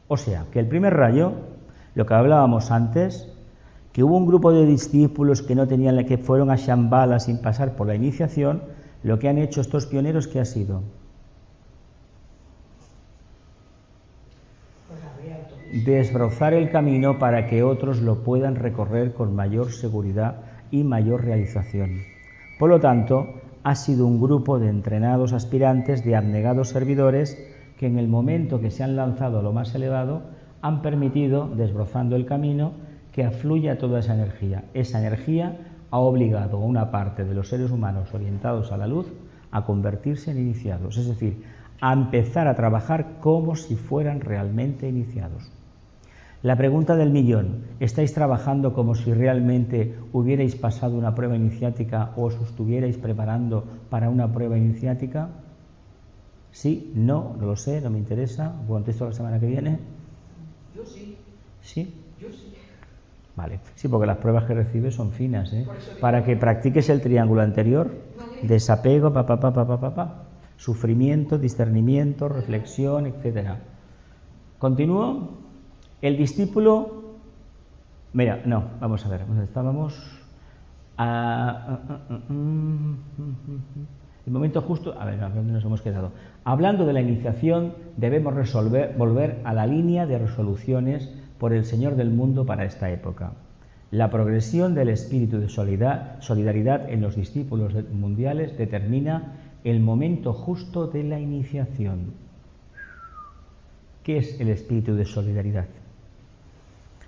O sea, que el primer rayo, lo que hablábamos antes, que hubo un grupo de discípulos que fueron a Shambhala sin pasar por la iniciación, lo que han hecho estos pioneros, ¿qué ha sido? Desbrozar el camino para que otros lo puedan recorrer con mayor seguridad y mayor realización. Por lo tanto, ha sido un grupo de entrenados aspirantes, de abnegados servidores, que en el momento que se han lanzado a lo más elevado, han permitido, desbrozando el camino, que afluya toda esa energía. Esa energía ha obligado a una parte de los seres humanos orientados a la luz a convertirse en iniciados, es decir, a empezar a trabajar como si fueran realmente iniciados. La pregunta del millón: ¿estáis trabajando como si realmente hubierais pasado una prueba iniciática o os estuvierais preparando para una prueba iniciática? Sí, no lo sé, no me interesa, contesto la semana que viene. Yo sí. ¿Sí? Yo sí. Vale, sí, porque las pruebas que recibes son finas, ¿eh? Para que practiques el triángulo anterior: desapego, sufrimiento, discernimiento, reflexión, etc. ¿Continúo? El discípulo... Mira, no, vamos a ver, ¿dónde estábamos? El momento justo... A ver, ¿dónde nos hemos quedado? Hablando de la iniciación, debemos volver a la línea de resoluciones por el Señor del mundo para esta época. La progresión del espíritu de solidaridad en los discípulos mundiales determina el momento justo de la iniciación. ¿Qué es el espíritu de solidaridad?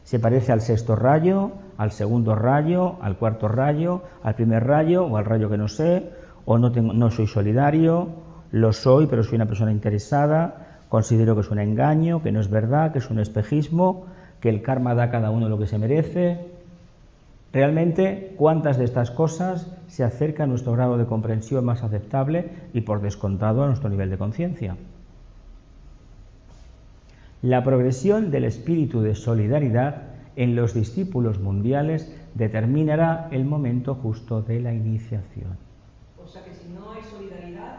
¿Se parece al sexto rayo, al segundo rayo, al cuarto rayo, al primer rayo o al rayo que no sé? ¿O no soy solidario? Lo soy, pero soy una persona interesada. Considero que es un engaño, que no es verdad, que es un espejismo, que el karma da a cada uno lo que se merece. Realmente, ¿cuántas de estas cosas se acercan a nuestro grado de comprensión más aceptable y, por descontado, a nuestro nivel de conciencia? La progresión del espíritu de solidaridad en los discípulos mundiales determinará el momento justo de la iniciación. O sea que si no hay solidaridad,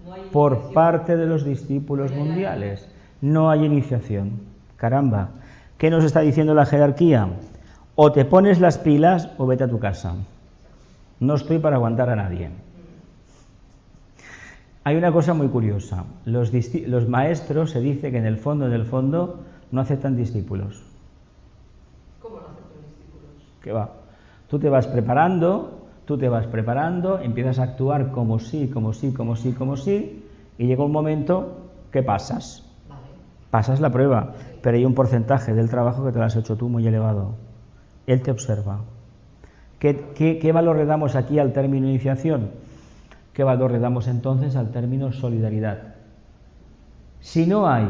no hay iniciación. Por parte de los discípulos mundiales no hay iniciación. Caramba, ¿qué nos está diciendo la jerarquía? O te pones las pilas o vete a tu casa. No estoy para aguantar a nadie. Hay una cosa muy curiosa. Los maestros, se dice que en el fondo, no aceptan discípulos. ¿Cómo no aceptan discípulos? ¿Qué va? Tú te vas preparando, empiezas a actuar como sí, y llega un momento que pasas. Vale. Pasas la prueba, pero hay un porcentaje del trabajo que te lo has hecho tú muy elevado. Él te observa. ¿Qué valor le damos aquí al término iniciación? ¿Qué valor le damos entonces al término solidaridad? Si no hay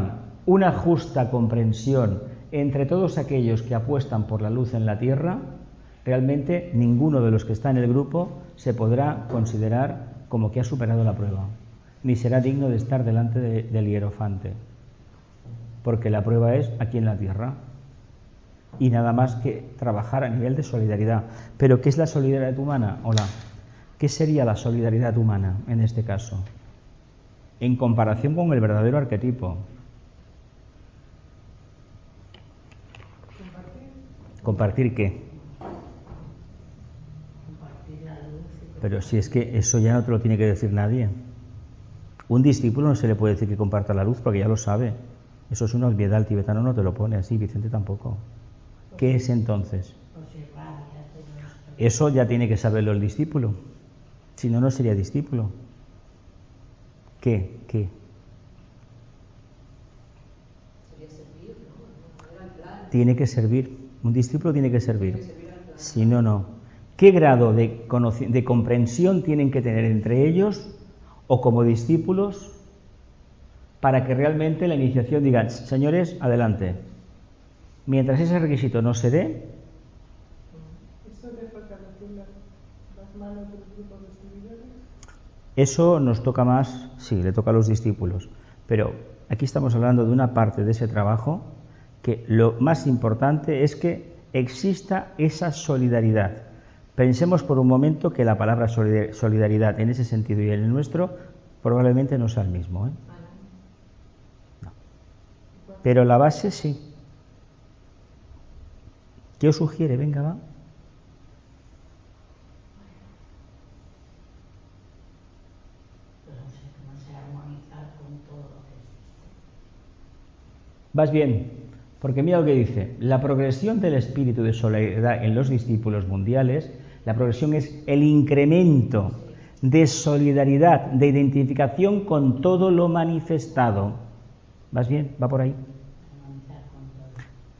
una justa comprensión entre todos aquellos que apuestan por la luz en la tierra, realmente ninguno de los que está en el grupo se podrá considerar como que ha superado la prueba, ni será digno de estar delante del hierofante, porque la prueba es aquí en la tierra. Y nada más que trabajar a nivel de solidaridad. ¿Pero qué es la solidaridad humana? Hola. ¿Qué sería la solidaridad humana en este caso? En comparación con el verdadero arquetipo. ¿Compartir qué? Compartir la luz. Pero si es que eso ya no te lo tiene que decir nadie. Un discípulo no se le puede decir que comparta la luz porque ya lo sabe. Eso es una obviedad, el tibetano no te lo pone así, Vicente tampoco. ¿Qué es entonces? Eso ya tiene que saberlo el discípulo. Si no, no sería discípulo. ¿Qué? Sería servir, ¿no? Tiene que servir. Un discípulo tiene que servir. Si no, no. ¿Qué grado de comprensión tienen que tener entre ellos o como discípulos para que realmente la iniciación diga, señores, adelante? Mientras ese requisito no se dé, eso nos toca más, sí, le toca a los discípulos, pero aquí estamos hablando de una parte de ese trabajo que lo más importante es que exista esa solidaridad. Pensemos por un momento que la palabra solidaridad en ese sentido y en el nuestro probablemente no sea el mismo, ¿eh? No. Pero la base sí. ¿Qué os sugiere? Venga, va. Vas bien, porque mira lo que dice. La progresión del espíritu de solidaridad en los discípulos mundiales, la progresión es el incremento de solidaridad, de identificación con todo lo manifestado. ¿Vas bien? ¿Va por ahí?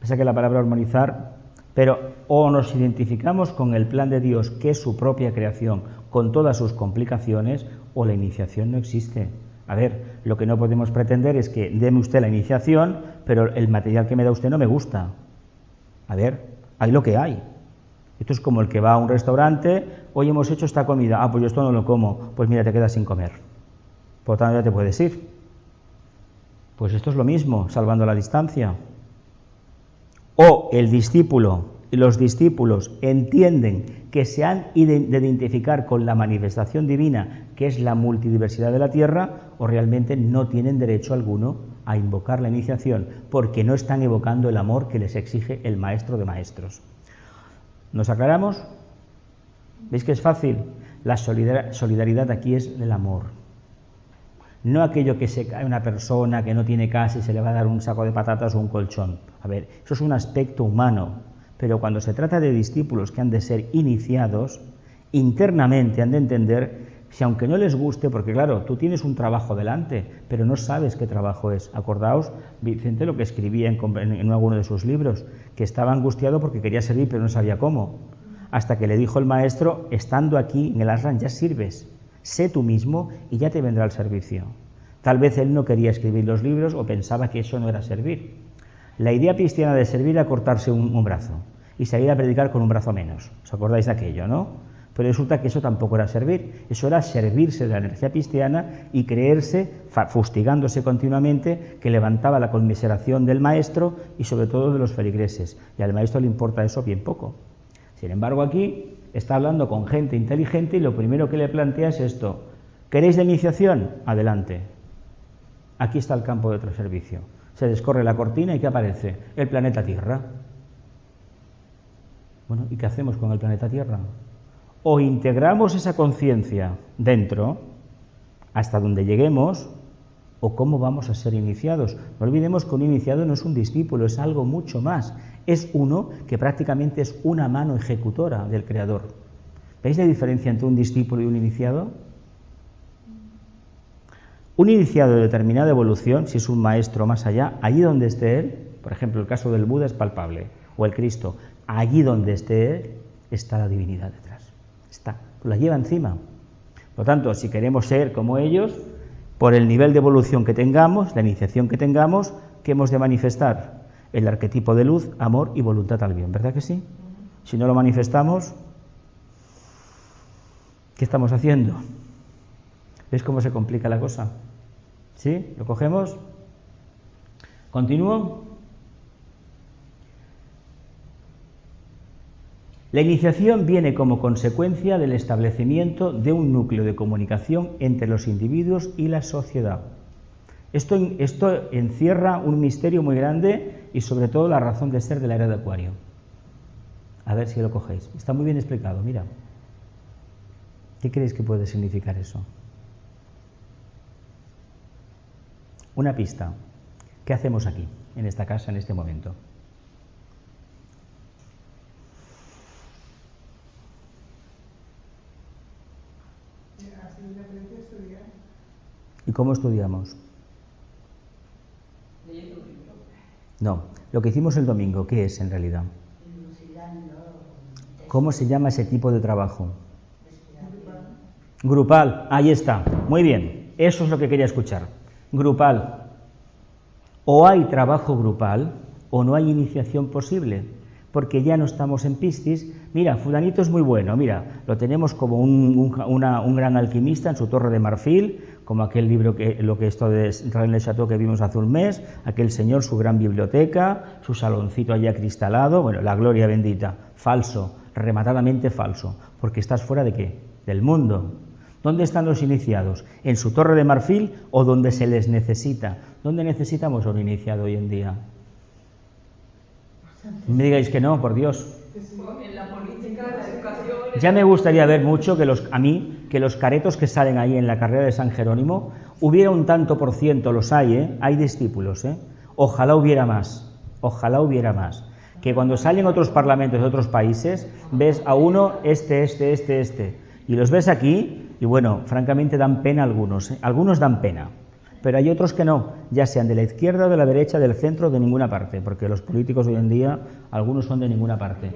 Pasa que la palabra armonizar Pero o nos identificamos con el plan de Dios, que es su propia creación, con todas sus complicaciones, o la iniciación no existe. A ver, lo que no podemos pretender es que deme usted la iniciación, pero el material que me da usted no me gusta. A ver, hay lo que hay. Esto es como el que va a un restaurante, hoy hemos hecho esta comida, pues yo esto no lo como, pues mira, te quedas sin comer. Por lo tanto, ya te puedes ir. Pues esto es lo mismo, salvando la distancia. O el discípulo y los discípulos entienden que se han de identificar con la manifestación divina, que es la multidiversidad de la tierra, o realmente no tienen derecho alguno a invocar la iniciación, porque no están evocando el amor que les exige el maestro de maestros. ¿Nos aclaramos? ¿Veis que es fácil? La solidaridad aquí es el amor. No aquello que se cae una persona que no tiene casa y se le va a dar un saco de patatas o un colchón. A ver, eso es un aspecto humano, pero cuando se trata de discípulos que han de ser iniciados, internamente han de entender, si aunque no les guste, porque claro, tú tienes un trabajo delante, pero no sabes qué trabajo es. Acordaos, Vicente, lo que escribía en alguno de sus libros, que estaba angustiado porque quería servir, pero no sabía cómo. Hasta que le dijo el maestro, estando aquí en el ashram ya sirves. Sé tú mismo y ya te vendrá el servicio. Tal vez él no quería escribir los libros o pensaba que eso no era servir. La idea cristiana de servir era cortarse un brazo y salir a predicar con un brazo menos. ¿Os acordáis de aquello, no? Pero resulta que eso tampoco era servir. Eso era servirse de la energía cristiana y creerse, fustigándose continuamente, que levantaba la conmiseración del maestro y sobre todo de los feligreses. Y al maestro le importa eso bien poco. Sin embargo, aquí está hablando con gente inteligente y lo primero que le plantea es esto. ¿Queréis la iniciación? Adelante. Aquí está el campo de otro servicio. Se descorre la cortina y ¿qué aparece? El planeta Tierra. Bueno, ¿y qué hacemos con el planeta Tierra? O integramos esa conciencia dentro, hasta donde lleguemos, o cómo vamos a ser iniciados. No olvidemos que un iniciado no es un discípulo, es algo mucho más. Es uno que prácticamente es una mano ejecutora del Creador. ¿Veis la diferencia entre un discípulo y un iniciado? Un iniciado de determinada evolución, si es un maestro más allá, allí donde esté él, por ejemplo, el caso del Buda es palpable, o el Cristo, allí donde esté él, está la divinidad detrás. Está, la lleva encima. Por lo tanto, si queremos ser como ellos, por el nivel de evolución que tengamos, la iniciación que tengamos, ¿qué hemos de manifestar? El arquetipo de luz, amor y voluntad al bien, ¿verdad que sí? Si no lo manifestamos, ¿qué estamos haciendo? ¿Ves cómo se complica la cosa? ¿Sí? ¿Lo cogemos? ¿Continúo? La iniciación viene como consecuencia del establecimiento de un núcleo de comunicación entre los individuos y la sociedad. Esto encierra un misterio muy grande y sobre todo la razón de ser de la era de Acuario. A ver si lo cogéis. Está muy bien explicado, mira. ¿Qué creéis que puede significar eso? Una pista. ¿Qué hacemos aquí, en esta casa, en este momento? ¿Y cómo estudiamos? No, lo que hicimos el domingo, ¿qué es en realidad? ¿Cómo se llama ese tipo de trabajo? Grupal, ahí está, muy bien, eso es lo que quería escuchar. Grupal. O hay trabajo grupal o no hay iniciación posible, porque ya no estamos en Piscis. Mira, fulanito es muy bueno, mira, lo tenemos como un gran alquimista en su torre de marfil, como aquel libro esto de René Chateau que vimos hace un mes, aquel señor, su gran biblioteca, su saloncito allá cristalado, bueno, la gloria bendita, falso, rematadamente falso, porque estás fuera de ¿qué? Del mundo. ¿Dónde están los iniciados? ¿En su torre de marfil o donde se les necesita? ¿Dónde necesitamos a un iniciado hoy en día? No me digáis que no, por Dios. En la política, en la educación... Ya me gustaría ver mucho que los caretos que salen ahí en la carrera de San Jerónimo, hubiera un tanto por ciento, los hay, hay discípulos, ojalá hubiera más, que cuando salen otros parlamentos de otros países, ves a uno, y los ves aquí, y bueno, francamente dan pena algunos dan pena, pero hay otros que no, ya sean de la izquierda, de la derecha, del centro, de ninguna parte, porque los políticos hoy en día, algunos son de ninguna parte.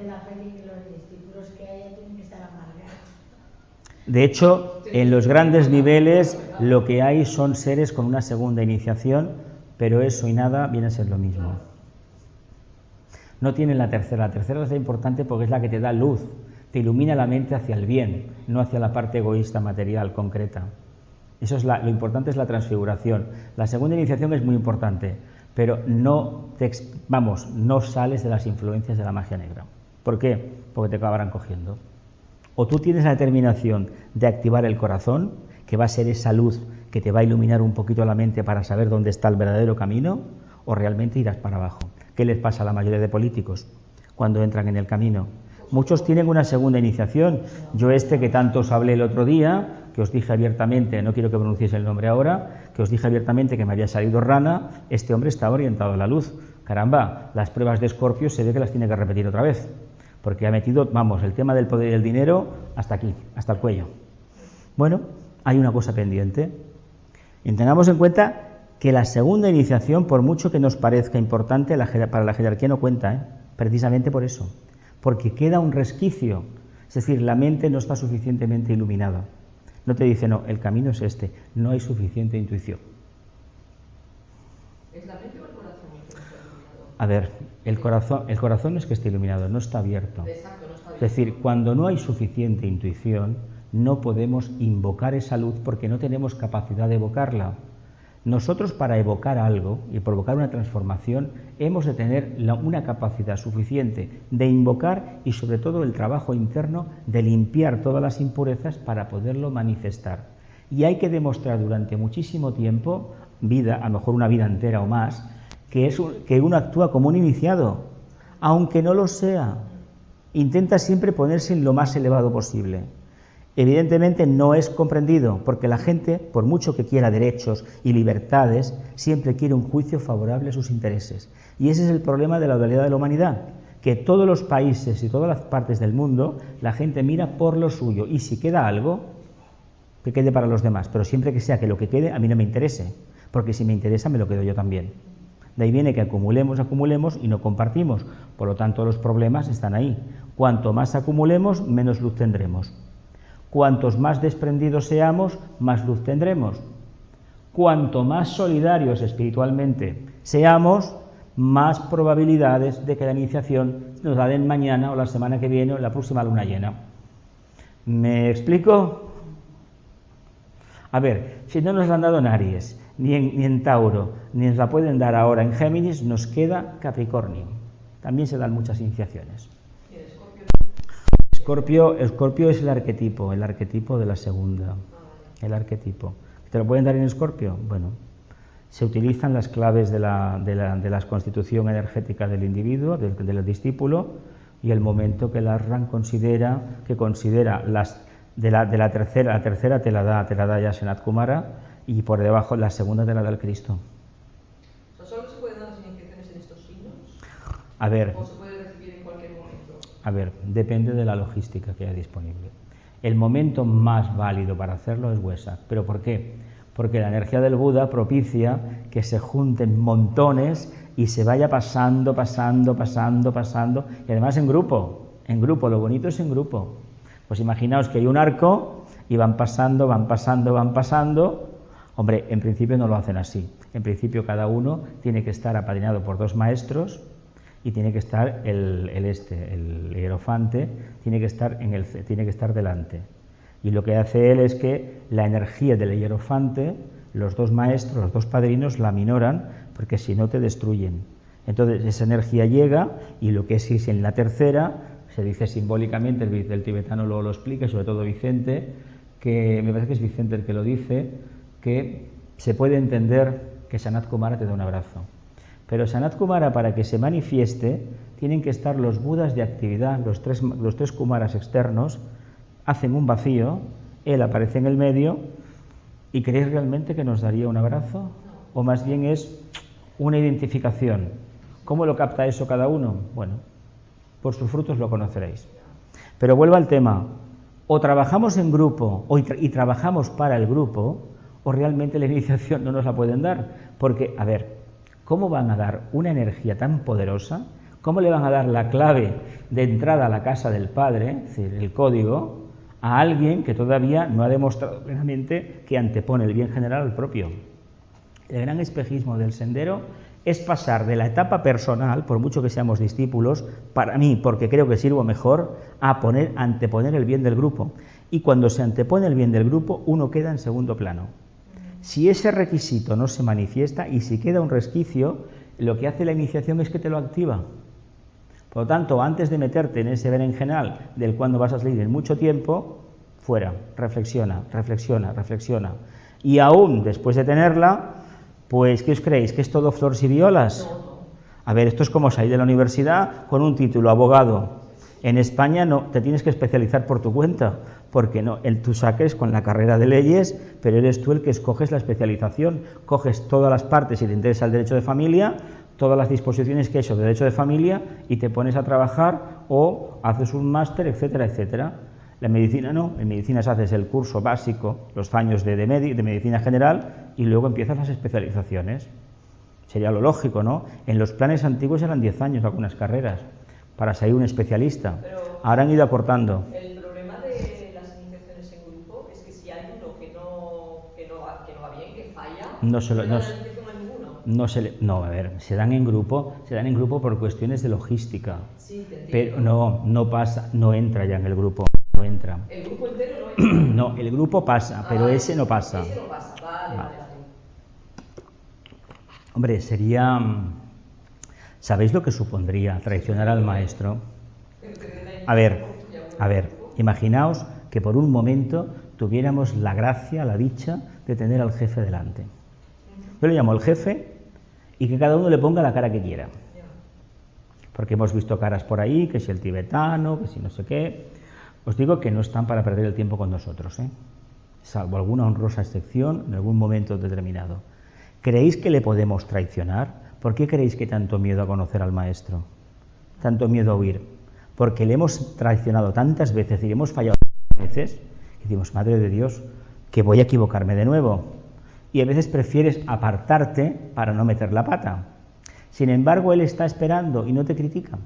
De hecho, en los grandes niveles lo que hay son seres con una segunda iniciación, pero eso y nada viene a ser lo mismo. No tienen la tercera es importante porque es la que te da luz, te ilumina la mente hacia el bien, no hacia la parte egoísta, material, concreta. Eso es lo importante es la transfiguración. La segunda iniciación es muy importante, pero no sales de las influencias de la magia negra. ¿Por qué? Porque te acabarán cogiendo. O tú tienes la determinación de activar el corazón, que va a ser esa luz que te va a iluminar un poquito la mente para saber dónde está el verdadero camino, o realmente irás para abajo. ¿Qué les pasa a la mayoría de políticos cuando entran en el camino? Muchos tienen una segunda iniciación. Yo que tanto os hablé el otro día, que os dije abiertamente, no quiero que pronunciéis el nombre ahora, que os dije abiertamente que me había salido rana, este hombre estaba orientado a la luz. Caramba, las pruebas de Escorpio se ve que las tiene que repetir otra vez, porque ha metido, el tema del poder y el dinero hasta aquí, hasta el cuello. Bueno, hay una cosa pendiente. Y tengamos en cuenta que la segunda iniciación, por mucho que nos parezca importante, para la jerarquía no cuenta, precisamente por eso, porque queda un resquicio, es decir, la mente no está suficientemente iluminada. No te dice, no, el camino es este, no hay suficiente intuición. ¿Es la mente o el corazón el que no está iluminado? A ver, el corazón no es que esté iluminado, no está abierto. Exacto, no está abierto. Es decir, cuando no hay suficiente intuición, no podemos invocar esa luz porque no tenemos capacidad de evocarla. Nosotros, para evocar algo y provocar una transformación, hemos de tener una capacidad suficiente de invocar y, sobre todo, el trabajo interno de limpiar todas las impurezas para poderlo manifestar. Y hay que demostrar durante muchísimo tiempo, a lo mejor una vida entera o más, que uno actúa como un iniciado, aunque no lo sea. Intenta siempre ponerse en lo más elevado posible. Evidentemente no es comprendido, porque la gente, por mucho que quiera derechos y libertades, siempre quiere un juicio favorable a sus intereses. Y ese es el problema de la dualidad de la humanidad, que todos los países y todas las partes del mundo, la gente mira por lo suyo, y si queda algo, que quede para los demás, pero siempre que sea que lo que quede a mí no me interese, porque si me interesa me lo quedo yo también. De ahí viene que acumulemos y no compartimos, por lo tanto los problemas están ahí. Cuanto más acumulemos, menos luz tendremos. Cuantos más desprendidos seamos, más luz tendremos. Cuanto más solidarios espiritualmente seamos, más probabilidades de que la iniciación nos la den mañana o la semana que viene o la próxima luna llena. ¿Me explico? A ver, si no nos la han dado en Aries, ni en Tauro, ni nos la pueden dar ahora en Géminis, nos queda Capricornio. También se dan muchas iniciaciones. Escorpio es el arquetipo de la segunda. El arquetipo. ¿Te lo pueden dar en Escorpio? Bueno, se utilizan las claves de la constitución energética del individuo, del discípulo, y el momento que la RAN considera las de la tercera te la da ya Sanat Kumara, y por debajo la segunda te la da el Cristo. ¿Solo se pueden dar las iniciaciones en estos signos? A ver. ¿O se puede recibir en cualquier momento? A ver, depende de la logística que haya disponible. El momento más válido para hacerlo es Wesak. ¿Pero por qué? Porque la energía del Buda propicia que se junten montones y se vaya pasando, y además en grupo, lo bonito es en grupo. Pues imaginaos que hay un arco y van pasando. Hombre, en principio no lo hacen así. En principio cada uno tiene que estar apadrinado por 2 maestros y tiene que estar el hierofante, tiene que estar delante. Y lo que hace él es que la energía del hierofante, los 2 maestros, los 2 padrinos, la minoran, porque si no te destruyen. Entonces esa energía llega, y lo que es en la tercera, se dice simbólicamente, el tibetano luego lo explica, sobre todo Vicente, que me parece que es Vicente el que lo dice, que se puede entender que Sanat Kumara te da un abrazo. Pero Sanat Kumara, para que se manifieste, tienen que estar los Budas de actividad, los tres Kumaras externos, hacen un vacío, él aparece en el medio, ¿y creéis realmente que nos daría un abrazo? ¿O más bien es una identificación? ¿Cómo lo capta eso cada uno? Bueno, por sus frutos lo conoceréis. Pero vuelvo al tema, o trabajamos en grupo y trabajamos para el grupo, o realmente la iniciación no nos la pueden dar. Porque, a ver, ¿cómo van a dar una energía tan poderosa? ¿Cómo le van a dar la clave de entrada a la casa del Padre, es decir, el código, a alguien que todavía no ha demostrado plenamente que antepone el bien general al propio? El gran espejismo del sendero es pasar de la etapa personal, por mucho que seamos discípulos, para mí, porque creo que sirvo mejor, a anteponer el bien del grupo. Y cuando se antepone el bien del grupo, uno queda en segundo plano. Si ese requisito no se manifiesta y si queda un resquicio, lo que hace la iniciación es que te lo activa. Por lo tanto, antes de meterte en ese berenjenal del cuando vas a salir en mucho tiempo, fuera, reflexiona, reflexiona, reflexiona. Y aún después de tenerla, pues, ¿qué os creéis? ¿Que es todo flores y violas? A ver, esto es como salir de la universidad con un título, abogado. En España no, te tienes que especializar por tu cuenta, porque no, tú saques con la carrera de leyes, pero eres tú el que escoges la especialización, coges todas las partes si te interesa el derecho de familia, todas las disposiciones que he hecho de derecho de familia y te pones a trabajar o haces un máster, etcétera, etcétera. La medicina no, en medicina haces el curso básico, los años de medicina general y luego empiezas las especializaciones. Sería lo lógico, ¿no? En los planes antiguos eran 10 años algunas carreras para salir un especialista. Pero ahora han ido acortando. El problema de las iniciaciones en grupo es que si hay uno que no va bien, que falla, a ver, se dan en grupo por cuestiones de logística. Sí, te pero no pasa, no entra ya en el grupo, no entra. ¿El grupo entero no entra? No, el grupo pasa, pero ese no pasa. Ese no pasa, vale. Hombre, sería... ¿Sabéis lo que supondría traicionar al maestro? A ver, imaginaos que por un momento tuviéramos la gracia, la dicha de tener al jefe delante. Yo le llamo el jefe y que cada uno le ponga la cara que quiera. Porque hemos visto caras por ahí, que si el tibetano, que si no sé qué. Os digo que no están para perder el tiempo con nosotros, salvo alguna honrosa excepción en algún momento determinado. ¿Creéis que le podemos traicionar? ¿Por qué creéis que tanto miedo a conocer al maestro? Tanto miedo a huir. Porque le hemos traicionado tantas veces y le hemos fallado tantas veces, que decimos, madre de Dios, que voy a equivocarme de nuevo. Y a veces prefieres apartarte para no meter la pata. Sin embargo, él está esperando y no te critica.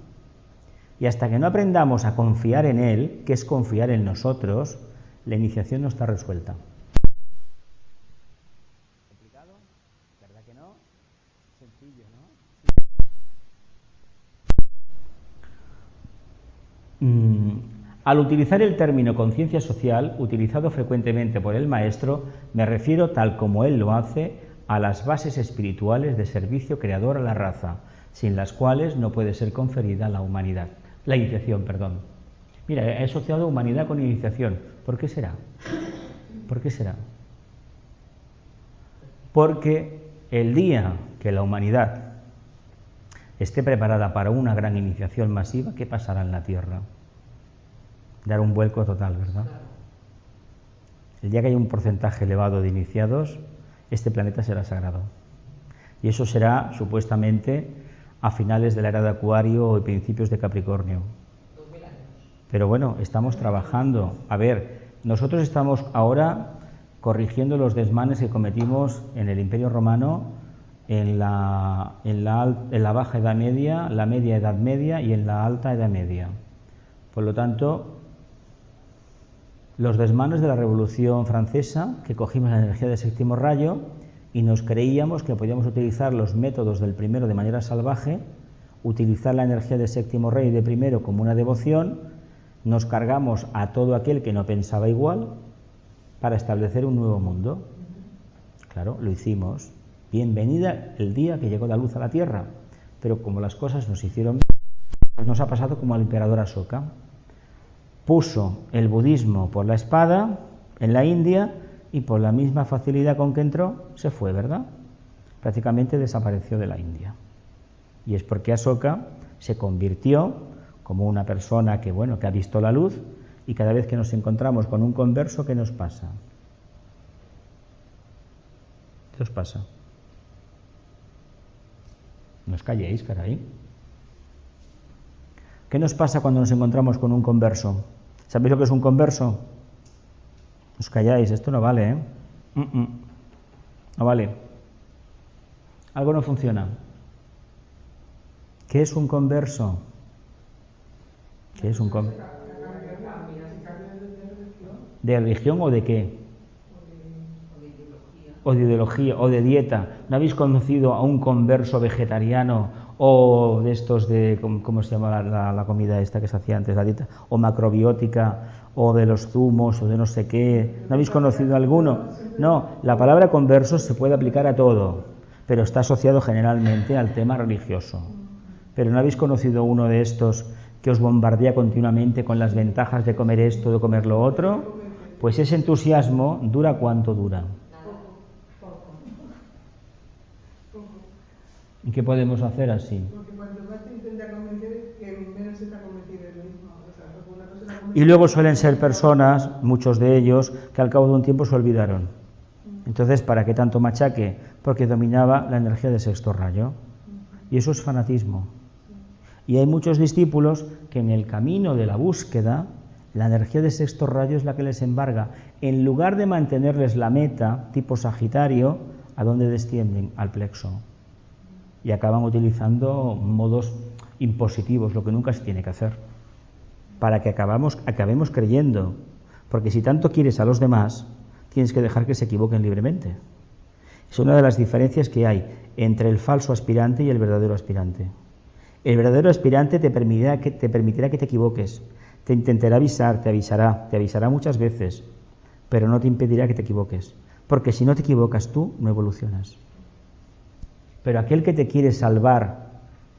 Y hasta que no aprendamos a confiar en él, que es confiar en nosotros, la iniciación no está resuelta. ¿Complicado? ¿Verdad que no? Sencillo, ¿no? Al utilizar el término conciencia social, utilizado frecuentemente por el maestro, me refiero, tal como él lo hace, a las bases espirituales de servicio creador a la raza, sin las cuales no puede ser conferida la iniciación. Mira, he asociado humanidad con iniciación. ¿Por qué será? ¿Por qué será? Porque el día que la humanidad esté preparada para una gran iniciación masiva, ¿qué pasará en la Tierra? Dar un vuelco total, ¿verdad? El día que haya un porcentaje elevado de iniciados, este planeta será sagrado. Y eso será, supuestamente, a finales de la era de Acuario o principios de Capricornio. Pero bueno, estamos trabajando. A ver, nosotros estamos ahora corrigiendo los desmanes que cometimos en el Imperio Romano, en la Baja Edad Media, la Media Edad Media y en la Alta Edad Media. Por lo tanto, los desmanes de la Revolución Francesa, que cogimos la energía del séptimo rayo y nos creíamos que podíamos utilizar los métodos del primero de manera salvaje, utilizar la energía del séptimo rayo y de primero como una devoción, nos cargamos a todo aquel que no pensaba igual para establecer un nuevo mundo. Claro, lo hicimos. Bienvenida el día que llegó la luz a la Tierra, pero como las cosas nos hicieron bien, pues nos ha pasado como al emperador Asoka. Puso el budismo por la espada en la India y por la misma facilidad con que entró, se fue, ¿verdad? Prácticamente desapareció de la India. Y es porque Asoka se convirtió como una persona que ha visto la luz, y cada vez que nos encontramos con un converso, ¿qué nos pasa? ¿Qué os pasa? No os calléis, caray. ¿Qué nos pasa cuando nos encontramos con un converso? ¿Sabéis lo que es un converso? Os calláis, esto no vale, ¿No vale? Algo no funciona. ¿Qué es un converso? ¿Qué es un converso? ¿De religión o de qué? O de ideología, o de dieta. ¿No habéis conocido a un converso vegetariano o de estos de, ¿cómo se llama la comida esta que se hacía antes, la dieta? O macrobiótica, o de los zumos, o de no sé qué. ¿No habéis conocido alguno? No, la palabra converso se puede aplicar a todo, pero está asociado generalmente al tema religioso. Pero ¿no habéis conocido uno de estos que os bombardea continuamente con las ventajas de comer esto, de comer lo otro? Pues ese entusiasmo dura cuánto dura. ¿Y qué podemos hacer así? Porque cuanto más te intenta convencer, que menos está convencido él mismo. O sea, porque una persona Y luego suelen ser personas, muchos de ellos, que al cabo de un tiempo se olvidaron. Entonces, ¿para qué tanto machaque? Porque dominaba la energía del sexto rayo. Y eso es fanatismo. Y hay muchos discípulos que en el camino de la búsqueda, la energía del sexto rayo es la que les embarga. En lugar de mantenerles la meta, tipo Sagitario, ¿a dónde descienden? Al plexo. Y acaban utilizando modos impositivos, lo que nunca se tiene que hacer, para que acabemos creyendo, porque si tanto quieres a los demás, tienes que dejar que se equivoquen libremente. Es una de las diferencias que hay entre el falso aspirante y el verdadero aspirante. El verdadero aspirante te permitirá que te equivoques, te intentará avisar, te avisará muchas veces, pero no te impedirá que te equivoques, porque si no te equivocas tú, no evolucionas. Pero aquel que te quiere salvar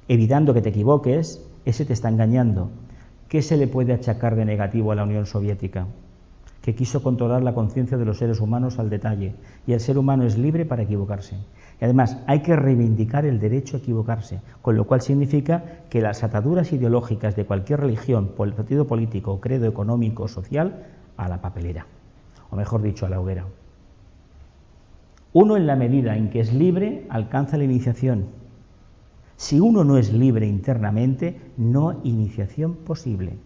evitando que te equivoques, ese te está engañando. ¿Qué se le puede achacar de negativo a la Unión Soviética? Que quiso controlar la conciencia de los seres humanos al detalle, y el ser humano es libre para equivocarse. Y además hay que reivindicar el derecho a equivocarse, con lo cual significa que las ataduras ideológicas de cualquier religión, partido político, credo económico o social, a la papelera, o mejor dicho, a la hoguera. Uno, en la medida en que es libre, alcanza la iniciación. Si uno no es libre internamente, no hay iniciación posible.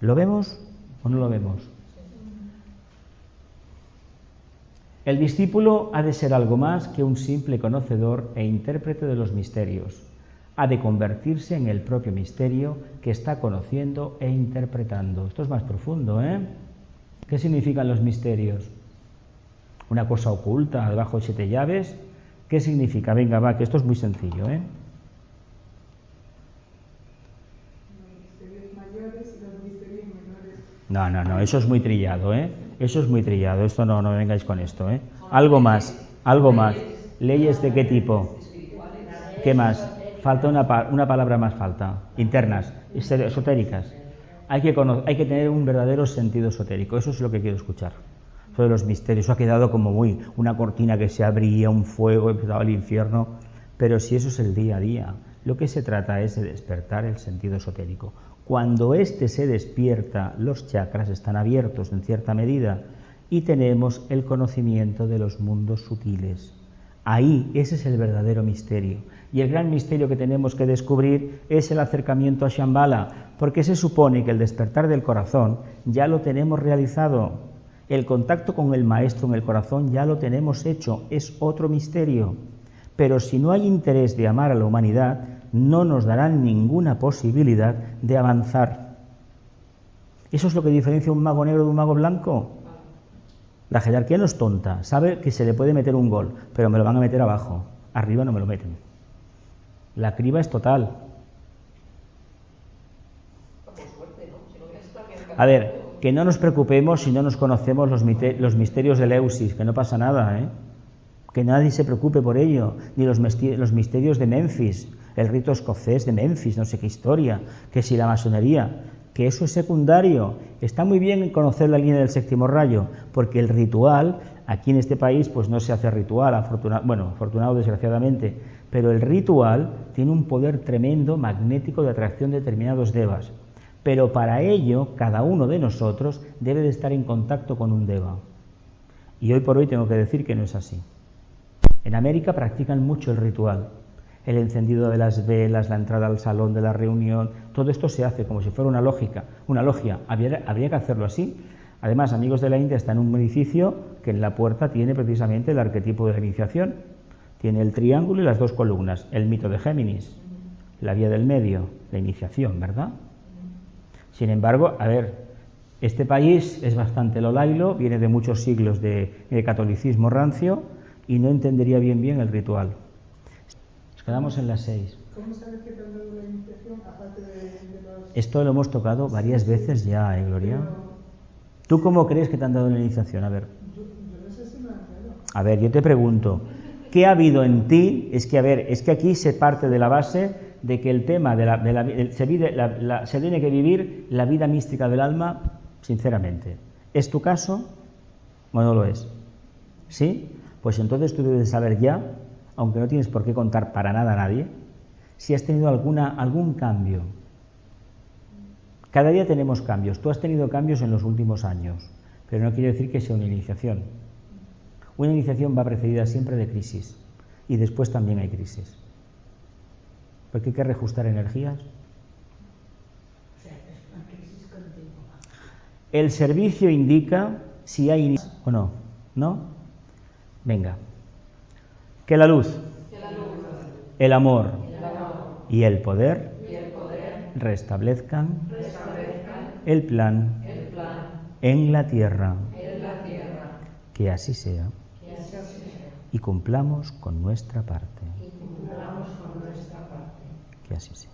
¿Lo vemos o no lo vemos? El discípulo ha de ser algo más que un simple conocedor e intérprete de los misterios. Ha de convertirse en el propio misterio que está conociendo e interpretando. Esto es más profundo, ¿eh? ¿Qué significan los misterios? Una cosa oculta, debajo de 7 llaves. ¿Qué significa? Venga, va, que esto es muy sencillo, ¿eh? No, eso es muy trillado, ¿eh? Eso es muy trillado, esto no me vengáis con esto, ¿eh? Algo más. ¿Leyes de qué tipo? ¿Qué más? Falta una palabra más falta. Internas, esotéricas. Hay que tener un verdadero sentido esotérico, eso es lo que quiero escuchar. Sobre los misterios, eso ha quedado como una cortina que se abría, un fuego, empezaba el infierno, pero si eso es el día a día, lo que se trata es de despertar el sentido esotérico. Cuando éste se despierta, los chakras están abiertos en cierta medida y tenemos el conocimiento de los mundos sutiles. Ahí, ese es el verdadero misterio. Y el gran misterio que tenemos que descubrir es el acercamiento a Shambhala, porque se supone que el despertar del corazón ya lo tenemos realizado. El contacto con el Maestro en el corazón ya lo tenemos hecho, es otro misterio. Pero si no hay interés de amar a la humanidad, no nos darán ninguna posibilidad de avanzar. ¿Eso es lo que diferencia un mago negro de un mago blanco? La jerarquía no es tonta, sabe que se le puede meter un gol, pero me lo van a meter abajo, arriba no me lo meten. La criba es total. A ver, que no nos preocupemos si no nos conocemos los misterios de Eleusis, que no pasa nada, ¿eh? Que nadie se preocupe por ello, ni los misterios de Memphis, el rito escocés de Memphis, no sé qué historia, que si la masonería, que eso es secundario. Está muy bien conocer la línea del séptimo rayo, porque el ritual, aquí en este país, pues no se hace ritual, afortunado desgraciadamente, pero el ritual tiene un poder tremendo, magnético, de atracción de determinados devas. Pero para ello, cada uno de nosotros debe de estar en contacto con un deva. Y hoy por hoy tengo que decir que no es así. En América practican mucho el ritual. El encendido de las velas, la entrada al salón de la reunión, todo esto se hace como si fuera una logia. Habría que hacerlo así. Además, Amigos de la India está en un edificio que en la puerta tiene precisamente el arquetipo de la iniciación. Tiene el triángulo y las dos columnas, el mito de Géminis, la vía del medio, la iniciación, ¿verdad? Sin embargo, a ver, este país es bastante lolailo, viene de muchos siglos de catolicismo rancio y no entendería bien el ritual. Nos quedamos en las 6. ¿Cómo sabes que te han dado la iniciación aparte de los...? Esto lo hemos tocado varias veces ya, Gloria. ¿Tú cómo crees que te han dado la iniciación? A ver. Yo no sé si me han dado. A ver, yo te pregunto, ¿qué ha habido en ti? Es que aquí se parte de la base de que el tema se tiene que vivir la vida mística del alma, sinceramente. ¿Es tu caso o no lo es? ¿Sí? Pues entonces tú debes saber ya, aunque no tienes por qué contar para nada a nadie, si has tenido algún cambio. Cada día tenemos cambios. Tú has tenido cambios en los últimos años, pero no quiere decir que sea una iniciación. Una iniciación va precedida siempre de crisis y después también hay crisis. Porque hay que reajustar energías. El servicio indica si hay o no. ¿No? Venga. Que la luz, el amor y el poder restablezcan el plan en la tierra. Que así sea. Y cumplamos con nuestra parte. Que así sea.